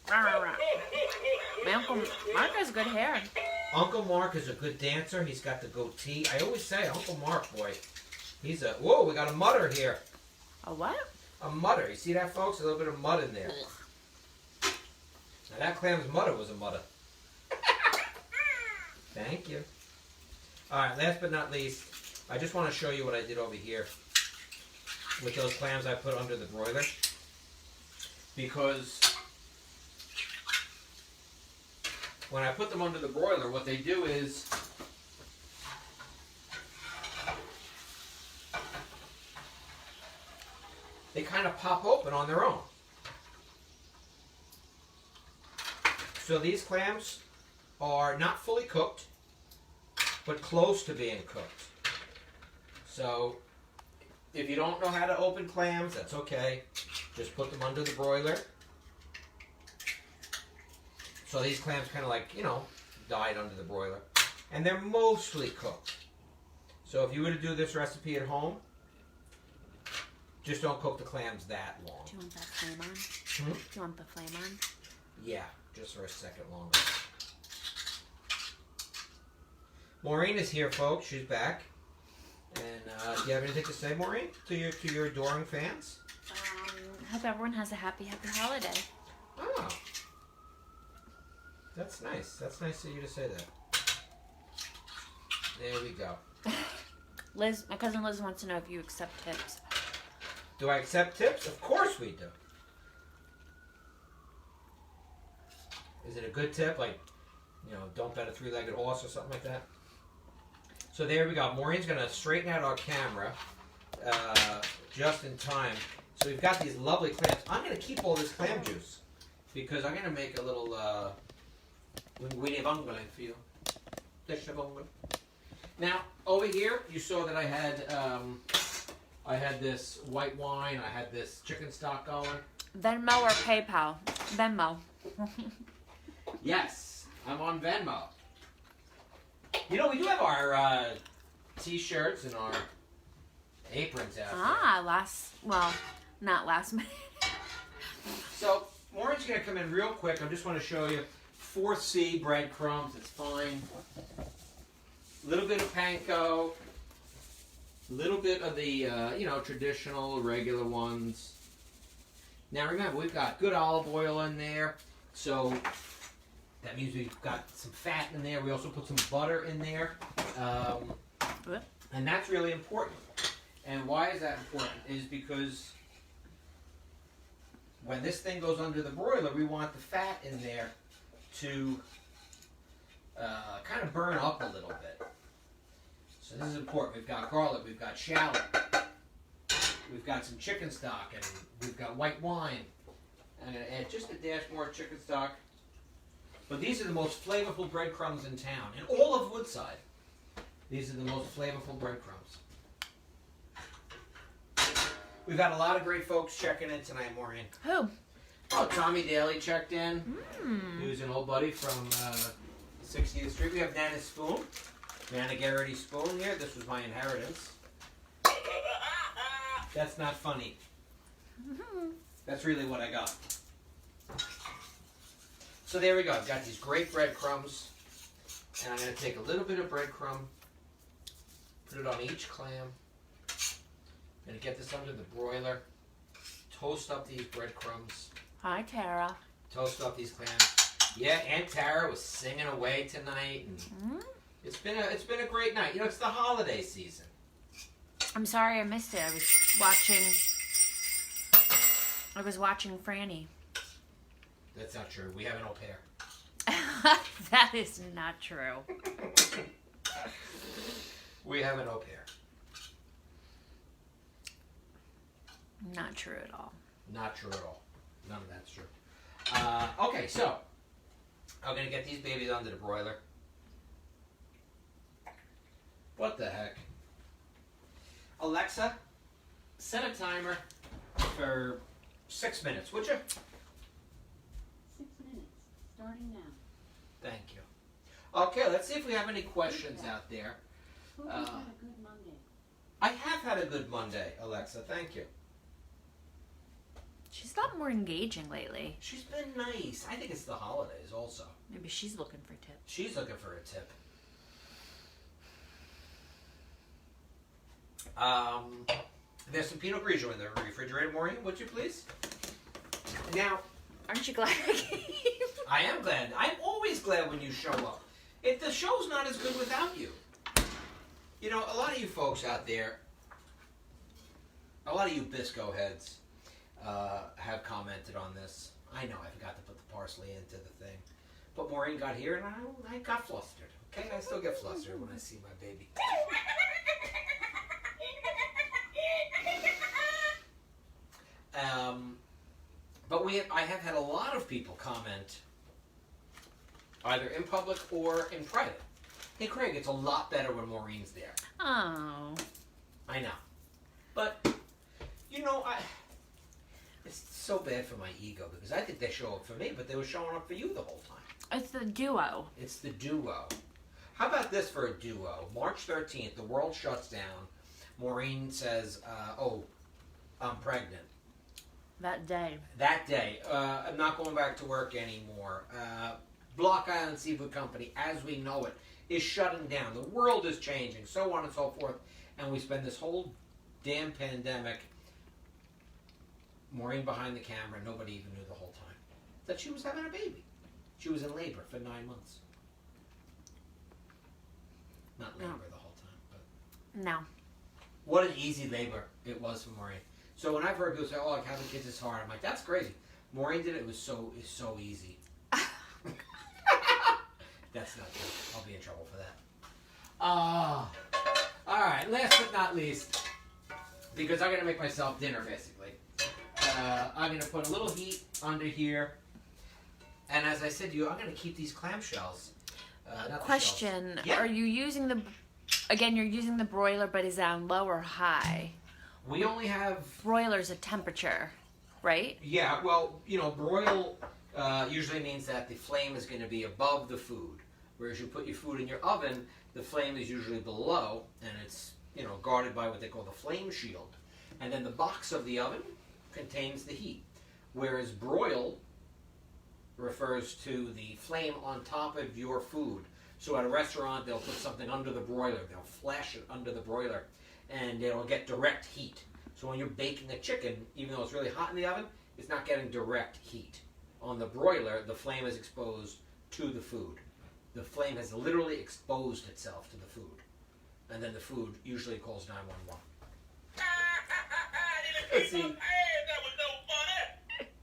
My Uncle Mark has good hair. Uncle Mark is a good dancer. He's got the goatee. I always say, Uncle Mark, boy, he's a... Whoa, we got a mutter here. A what? A mutter. You see that, folks? A little bit of mud in there. Now, that clam's mutter was a mutter. Thank you. All right, last but not least, I just want to show you what I did over here with those clams I put under the broiler. Because when I put them under the broiler, what they do is they kind of pop open on their own. So these clams are not fully cooked, but close to being cooked. So if you don't know how to open clams, that's okay. Just put them under the broiler. So these clams kind of like, died under the broiler. And they're mostly cooked. So if you were to do this recipe at home, just don't cook the clams that long. Do you want that flame on? Do you want the flame on? Yeah, just for a second longer. Maureen is here, folks. She's back. And do you have anything to say, Maureen, to your adoring fans? Hope everyone has a happy holiday. Oh. That's nice. That's nice of you to say that. There we go. Liz, my cousin Liz wants to know if you accept tips. Do I accept tips? Of course we do. Is it a good tip? Like, don't bet a three-legged horse or something like that? So there we go. Maureen's going to straighten out our camera just in time. So we've got these lovely clams. I'm going to keep all this clam juice because I'm going to make a little linguine vongole for you. Now, over here, you saw that I had this white wine. I had this chicken stock going. Venmo or PayPal? Venmo. Yes, I'm on Venmo. We do have our T-shirts and our aprons out there. Not last minute. So, Maureen's going to come in real quick. I just want to show you 4C breadcrumbs. It's fine. A little bit of panko. A little bit of the, traditional, regular ones. Now, remember, we've got good olive oil in there. So, that means we've got some fat in there. We also put some butter in there. And that's really important. And why is that important? Is because when this thing goes under the broiler, we want the fat in there to kind of burn up a little bit. So this is important. We've got garlic, we've got shallot, we've got some chicken stock, and we've got white wine. I'm going to add just a dash more chicken stock. But these are the most flavorful breadcrumbs in town. In all of Woodside, these are the most flavorful breadcrumbs. We've got a lot of great folks checking in tonight, Maureen. Who? Oh, Tommy Daly checked in. Who's an old buddy from 60th Street. We have Nana Spoon. Nana Garrity Spoon here. This was my inheritance. That's not funny. That's really what I got. So there we go. I've got these great breadcrumbs. And I'm going to take a little bit of breadcrumb, put it on each clam. Gonna get this under the broiler. Toast up these breadcrumbs. Hi, Tara. Toast up these clams. Yeah, Aunt Tara was singing away tonight, and it's been a great night. You know, it's the holiday season. I'm sorry I missed it. I was watching Frannie. That's not true. We have an au pair. That is not true. We have an au pair. Not true at all. Not true at all. None of that's true. Okay, so I'm gonna get these babies under the broiler. What the heck? Alexa, set a timer for 6 minutes, would you? 6 minutes, starting now. Thank you. Okay, let's see if we have any questions out there. Hope you had a good Monday. I have had a good Monday, Alexa. Thank you. She's got more engaging lately. She's been nice. I think it's the holidays also. Maybe she's looking for tips. She's looking for a tip. There's some Pinot Grigio in the refrigerator, Maureen, would you please? Now, Aren't you glad I came? I am glad. I'm always glad when you show up. If the show's not as good without you. You know, a lot of you folks out there, a lot of you Bisco heads have commented on this. I know I forgot to put the parsley into the thing. But Maureen got here and I got flustered. Okay, I still get flustered when I see my baby. But I have had a lot of people comment, either in public or in private. Hey Craig, it's a lot better when Maureen's there. Oh. I know. But, you know, it's so bad for my ego because I think they show up for me, but they were showing up for you the whole time. It's the duo. It's the duo. How about this for a duo? March 13th, the world shuts down. Maureen says, I'm pregnant. That day. That day, I'm not going back to work anymore. Block Island Seafood Company, as we know it, is shutting down. The world is changing, so on and so forth. And we spend this whole damn pandemic, Maureen behind the camera, nobody even knew the whole time that she was having a baby. She was in labor for 9 months. Not labor the whole time, but... No. What an easy labor it was for Maureen. So when I've heard people say, "Oh, like having kids is hard," I'm like, "That's crazy." Maureen did it. It's so easy. That's not true. I'll be in trouble for that. All right. Last but not least, because I'm gonna make myself dinner basically. I'm gonna put a little heat under here, and as I said to you, I'm gonna keep these clamshells. Question: Yeah. Are you using the? Again, you're using the broiler, but is that on low or high? We only have... Broiler's a temperature, right? Yeah, well, you know, broil usually means that the flame is going to be above the food. Whereas you put your food in your oven, the flame is usually below, and it's, you know, guarded by what they call the flame shield. And then the box of the oven contains the heat. Whereas broil refers to the flame on top of your food. So at a restaurant, they'll put something under the broiler. They'll flash it under the broiler, and it'll get direct heat. So when you're baking a chicken, even though it's really hot in the oven, it's not getting direct heat. On the broiler, the flame is exposed to the food. The flame has literally exposed itself to the food. And then the food usually calls 911. See?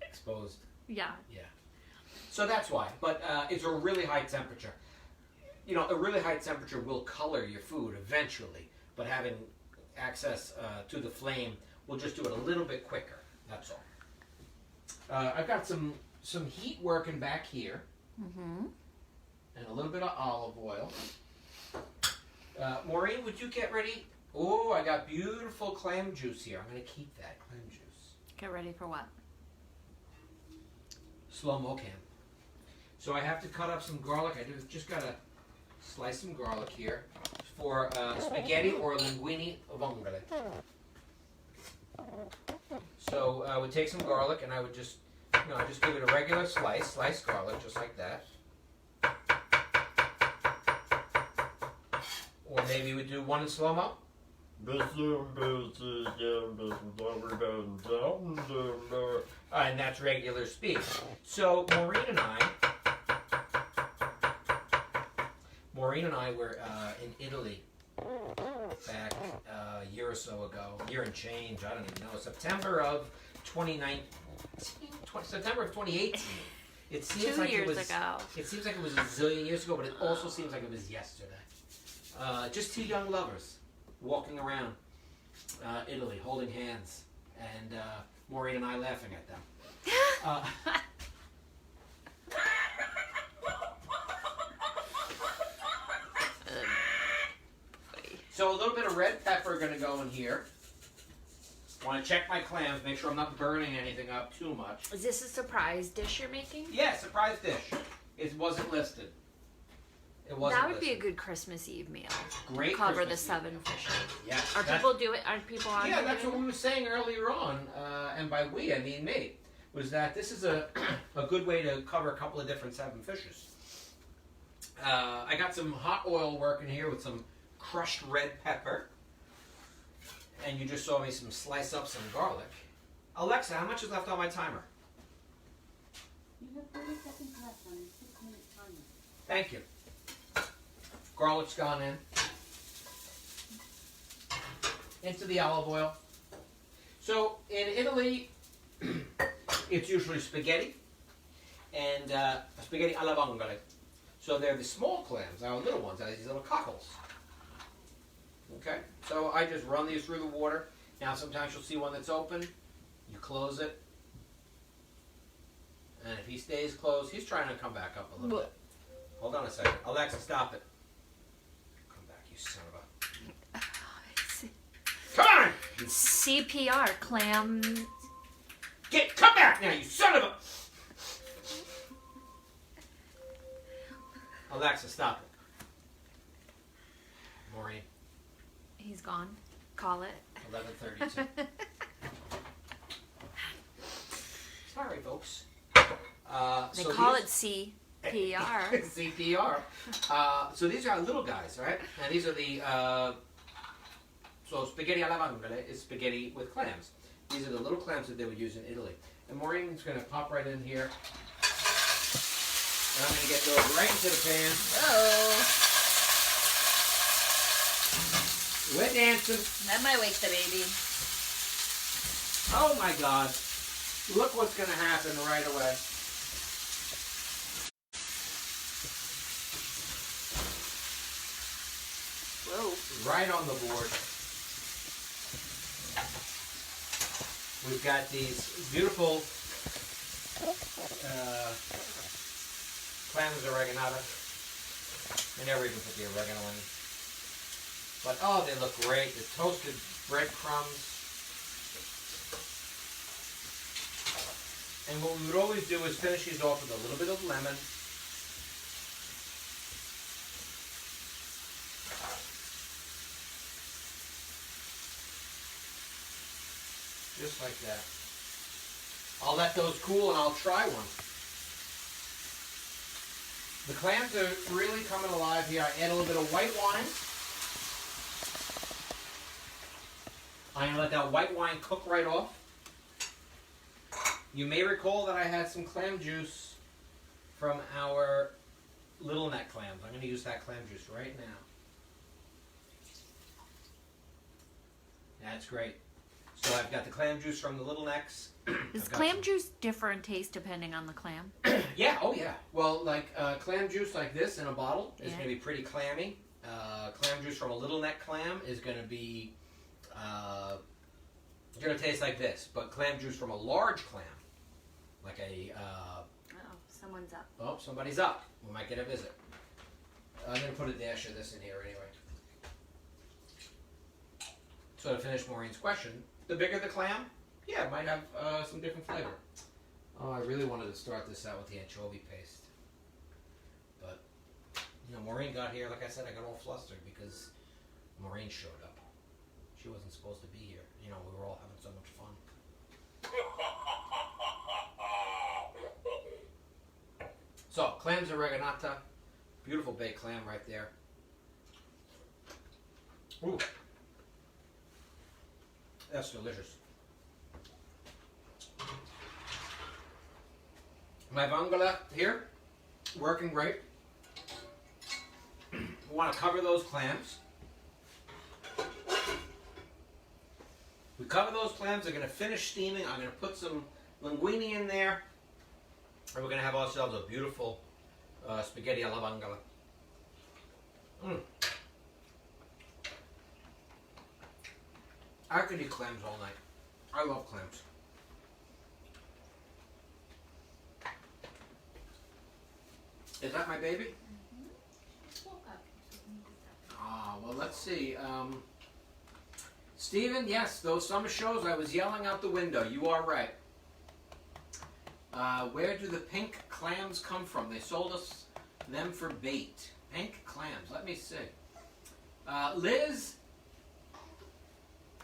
Exposed. Yeah. Yeah. So that's why. But it's a really high temperature. You know, a really high temperature will color your food eventually, but having access to the flame will just do it a little bit quicker. That's all. I've got some heat working back here, and a little bit of olive oil. Maureen, would you get ready? Oh, I got beautiful clam juice here. I'm going to keep that clam juice. Get ready for what? Slow-mo cam. So I have to cut up some garlic. I just got to slice some garlic here for spaghetti or linguine vongole. So I would take some garlic and I would just, just give it a regular sliced garlic, just like that. Or maybe we do one in slow-mo. And that's regular speed. So Maureen and I were in Italy back a year or so ago, year and change, I don't even know, September of 2019, September of 2018. It seems 2 like years it was, ago. It seems like it was a zillion years ago, but it also seems like it was yesterday. Just two young lovers walking around Italy, holding hands, and Maureen and I laughing at them. So a little bit of red pepper going to go in here. Want to check my clams, make sure I'm not burning anything up too much. Is this a surprise dish you're making? Yeah, surprise dish. It wasn't listed. It wasn't That would be a listed. good Christmas Eve meal. Great Cover Christmas the Eve 7 meal. fishes. Yeah. Are people doing? Are people on? Yeah, here that's what doing we were saying earlier on, and by we I mean me, was that this is a good way to cover a couple of different 7 fishes. I got some hot oil working here with some crushed red pepper, and you just saw me slice up some garlic. Alexa, how much is left on my timer? You have 30 seconds left on your 6-minute timer. Thank you. Garlic's gone in. Into the olive oil. So in Italy, it's usually spaghetti and spaghetti alla vongole. So they're the small clams, our little ones, these little cockles. Okay, so I just run these through the water. Now sometimes you'll see one that's open. You close it. And if he stays closed, he's trying to come back up a little bit. Hold on a second. Alexa, stop it. Come back, you son of a... Come on! CPR, clam. Come back now, you son of a... Alexa, stop it. Maureen, He's gone. Call it. 11:32. Sorry, folks. They so call these- it CPR. CPR. So these are little guys, right? And these are the so spaghetti alla vongole is spaghetti with clams. These are the little clams that they would use in Italy. And Maureen's going to pop right in here. And I'm going to get those right into the pan. Oh, We're dancing. that might wake the baby. Oh my God. Look what's going to happen right away. Whoa. Right on the board. We've got these beautiful clams oreganata. I never even put the oregano in. But oh, they look great. The toasted breadcrumbs. And what we would always do is finish these off with a little bit of lemon. Just like that. I'll let those cool and I'll try one. The clams are really coming alive here. I add a little bit of white wine. I'm going to let that white wine cook right off. You may recall that I had some clam juice from our little neck clams. I'm going to use that clam juice right now. That's great. So I've got the clam juice from the little necks. Is clam juice different taste depending on the clam? Yeah, oh yeah. Well, like clam juice like this in a bottle is Yeah. going to be pretty clammy. Clam juice from a little neck clam is going to be going to taste like this. But clam juice from a large clam, like a... Oh, someone's up. oh, somebody's up. We might get a visit. I'm going to put a dash of this in here anyway. So to finish Maureen's question, the bigger the clam, yeah, it might have some different flavor. Oh, I really wanted to start this out with the anchovy paste. But, you know, Maureen got here, like I said, I got all flustered because Maureen showed up. She wasn't supposed to be here. You know, we were all having so much fun. So, clams oreganata. Beautiful baked clam right there. Ooh. That's delicious. My vongole here, working great. We want to cover those clams. We cover those clams. They're going to finish steaming. I'm going to put some linguine in there. And we're going to have ourselves a beautiful spaghetti alla vongole. I could eat clams all night. I love clams. Is that my baby? Ah, well, let's see. Stephen, yes, those summer shows, I was yelling out the window. You are right. Where do the pink clams come from? They sold us them for bait. Pink clams. Let me see. Liz,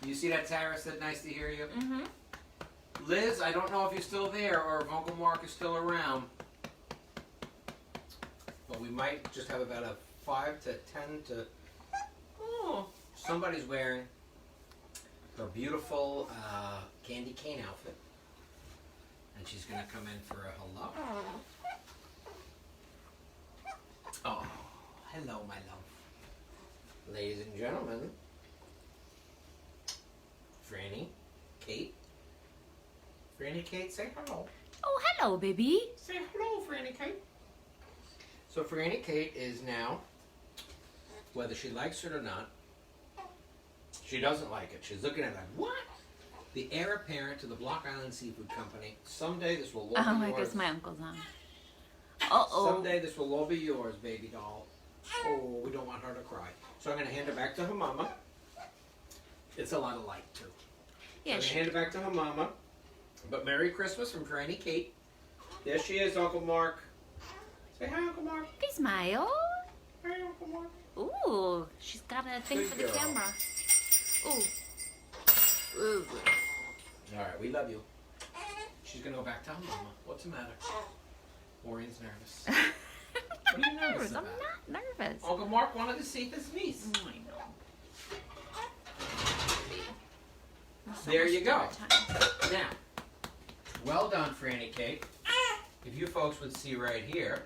you see that Tara said nice to hear you? Mm-hmm. Liz, I don't know if you're still there or if Uncle Mark is still around. But we might just have about a 5 to 10 to... Oh, somebody's wearing her beautiful candy cane outfit. And she's going to come in for a hello. Oh, hello, my love. Ladies and gentlemen, Frannie, Kate. Frannie, Kate, say hello. Oh, hello, baby. Say hello, Frannie, Kate. So Frannie Kate is now, whether she likes it or not, she doesn't like it. She's looking at it like, what? The heir apparent to the Block Island Seafood Company. Someday this will all Oh, be I yours. guess my uncle's on. Uh-oh. Someday this will all be yours, baby doll. Oh, we don't want her to cry. So I'm going to hand her back to her mama. It's a lot of light, too. Yeah, I'm going to hand it back to her mama. But Merry Christmas from Frannie Kate. There she is, Uncle Mark. Say hi, Uncle Mark. They smile. Hi, Uncle Mark. Ooh, she's got a thing Good for the girl. camera. Ooh. Ooh. All right, we love you. She's going to go back to her mama. What's the matter? Maureen's nervous. I'm What are you not nervous nervous. I'm about? not nervous. Uncle Mark wanted to see his niece. I know. So There much you go. time. Now, well done, Frannie Kate. If you folks would see right here,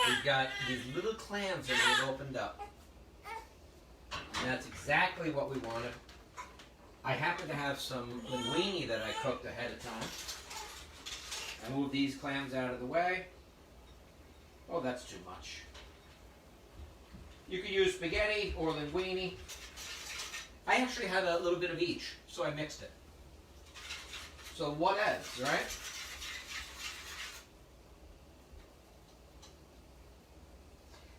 we've got these little clams that we've opened up. And that's exactly what we wanted. I happen to have some linguine that I cooked ahead of time. I moved these clams out of the way. Oh, that's too much. You could use spaghetti or linguine. I actually had a little bit of each, so I mixed it. So what else, right?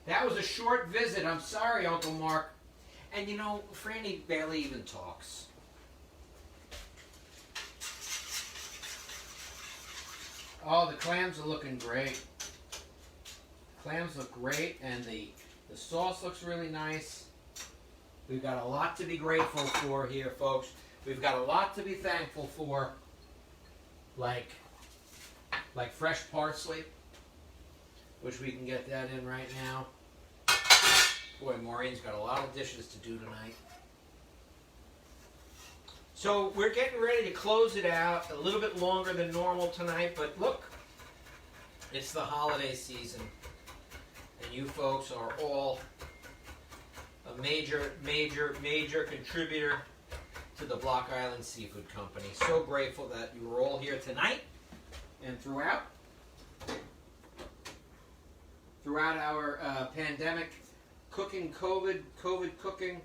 That was a short visit. I'm sorry, Uncle Mark. And you know, Frannie barely even talks. Oh, the clams are looking great. Clams look great, and the sauce looks really nice. We've got a lot to be grateful for here, folks. We've got a lot to be thankful for, like fresh parsley, which we can get that in right now. Boy, Maureen's got a lot of dishes to do tonight. So we're getting ready to close it out a little bit longer than normal tonight, but look, it's the holiday season, and you folks are all a major contributor to the Block Island Seafood Company. So grateful that you were all here tonight and throughout our pandemic cooking, COVID cooking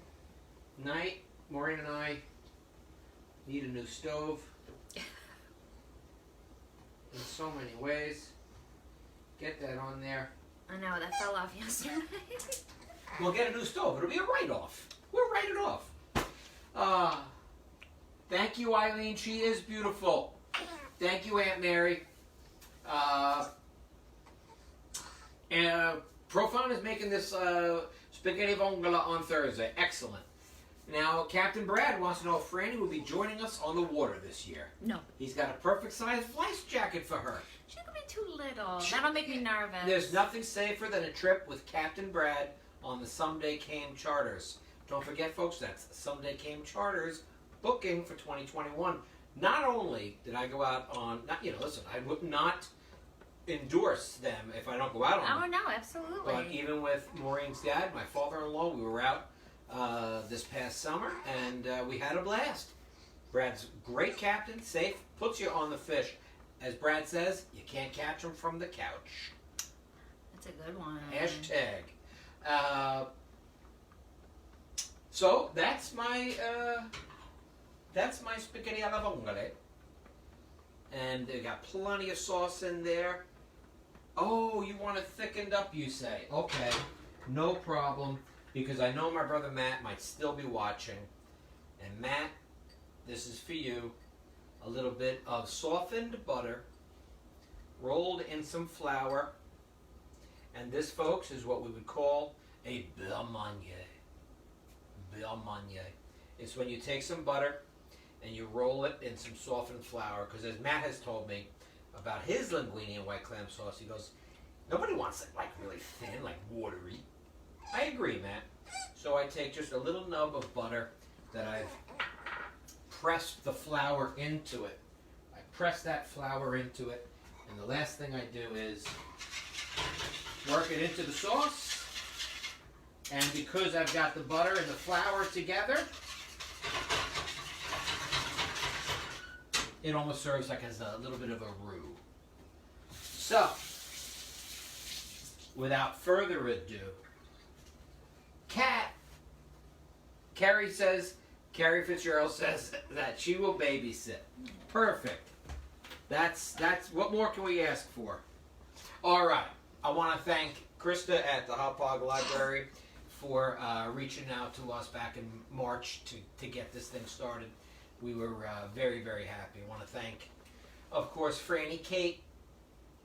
night. Maureen and I need a new stove in so many ways. Get that on there. I know, that fell off yesterday. We'll get a new stove. It'll be a write-off. We'll write it off. Thank you, Eileen. She is beautiful. Thank you, Aunt Mary. And Profan is making this spaghetti vongola on Thursday. Excellent. Now, Captain Brad wants to know if Frannie will be joining us on the water this year. No. He's got a perfect-sized flight jacket for her. She's gonna be too little. That'll make me nervous. There's nothing safer than a trip with Captain Brad on the Someday Came Charters. Don't forget, folks, that's Someday Came Charters booking for 2021. Not only did I go out on, listen, I would not endorse them if I don't go out on Oh them. no, absolutely. But even with Maureen's dad, my father-in-law, we were out this past summer, and we had a blast. Brad's great captain, safe, puts you on the fish. As Brad says, you can't catch them from the couch. That's a good one. Hashtag. So that's my spaghetti alla vongole, and they got plenty of sauce in there. Oh, you want it thickened up, you say? Okay, no problem, because I know my brother Matt might still be watching. And Matt, this is for you. A little bit of softened butter rolled in some flour. And this, folks, is what we would call a beurre manier. Beurre manier. It's when you take some butter and you roll it in some softened flour. Because as Matt has told me about his linguine and white clam sauce, he goes, nobody wants it like really thin, like watery. I agree, Matt. So I take just a little nub of butter that I've pressed the flour into it. I press that flour into it, and the last thing I do is work it into the sauce. And because I've got the butter and the flour together, it almost serves like as a little bit of a roux. So, without further ado, Carrie Fitzgerald says that she will babysit. Perfect. That's what more can we ask for? All right. I want to thank Krista at the Hot Dog Library for reaching out to us back in March to get this thing started. We were very, very happy. I want to thank, of course, Frannie Kate,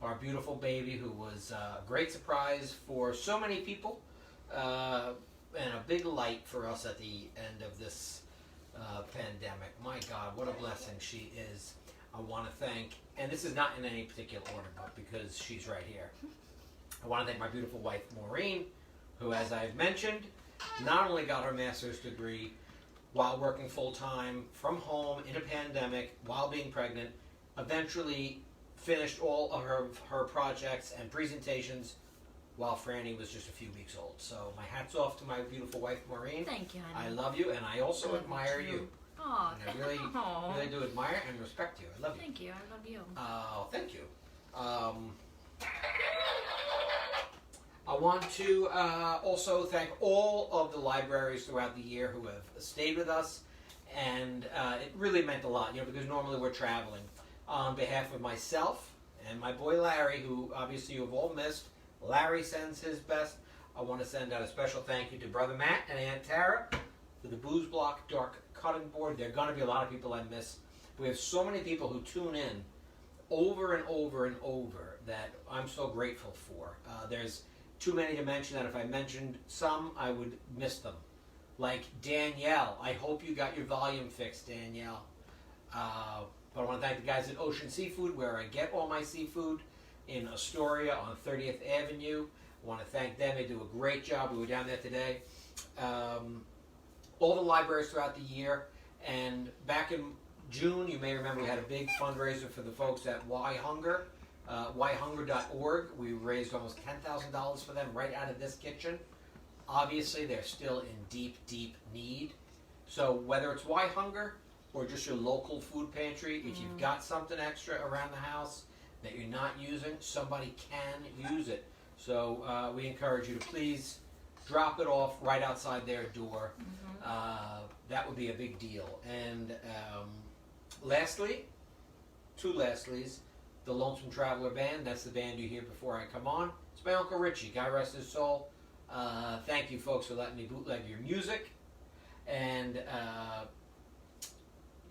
our beautiful baby, who was a great surprise for so many people, and a big light for us at the end of this pandemic. My God, what a blessing she is. I want to thank, and this is not in any particular order, but because she's right here, I want to thank my beautiful wife, Maureen, who, as I've mentioned, not only got her master's degree while working full-time from home in a pandemic, while being pregnant, eventually finished all of her projects and presentations while Frannie was just a few weeks old. So my hat's off to my beautiful wife, Maureen. Thank you, I honey. love you, and I also admire you. Oh, And I really do admire and respect you. I love you. Thank you. I love you. Oh, thank you. I want to also thank all of the libraries throughout the year who have stayed with us, and it really meant a lot, because normally we're traveling. On behalf of myself and my boy Larry, who obviously you've all missed, Larry sends his best. I want to send out a special thank you to Brother Matt and Aunt Tara for the Booze Block Dark Cutting Board. There are going to be a lot of people I miss. We have so many people who tune in over and over and over that I'm so grateful for. There's too many to mention that if I mentioned some, I would miss them. Like Danielle. I hope you got your volume fixed, Danielle. But I want to thank the guys at Ocean Seafood, where I get all my seafood in Astoria on 30th Avenue. I want to thank them. They do a great job. We were down there today. All the libraries throughout the year. And back in June, you may remember we had a big fundraiser for the folks at Why Hunger, whyhunger.org. We raised almost $10,000 for them right out of this kitchen. Obviously, they're still in deep, deep need. So whether it's Why Hunger or just your local food pantry, if you've got something extra around the house that you're not using, somebody can use it. So we encourage you to please drop it off right outside their door. That would be a big deal. And lastly, two Leslies, the Lonesome Traveler Band. That's the band you hear before I come on. It's my Uncle Richie. God rest his soul. Thank you, folks, for letting me bootleg your music. And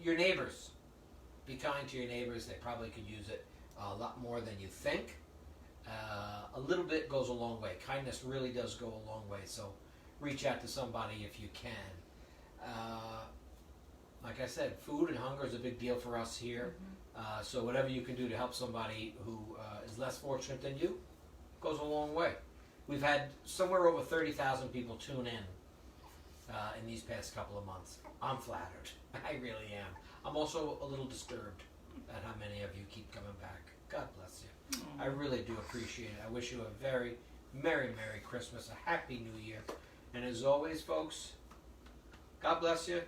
your neighbors. Be kind to your neighbors. They probably could use it a lot more than you think. A little bit goes a long way. Kindness really does go a long way. So reach out to somebody if you can. Like I said, food and hunger is a big deal for us here. So whatever you can do to help somebody who is less fortunate than you goes a long way. We've had somewhere over 30,000 people tune in in these past couple of months. I'm flattered. I really am. I'm also a little disturbed at how many of you keep coming back. God bless you. I really do appreciate it. I wish you a very Merry Christmas, a Happy New Year. And as always, folks, God bless you.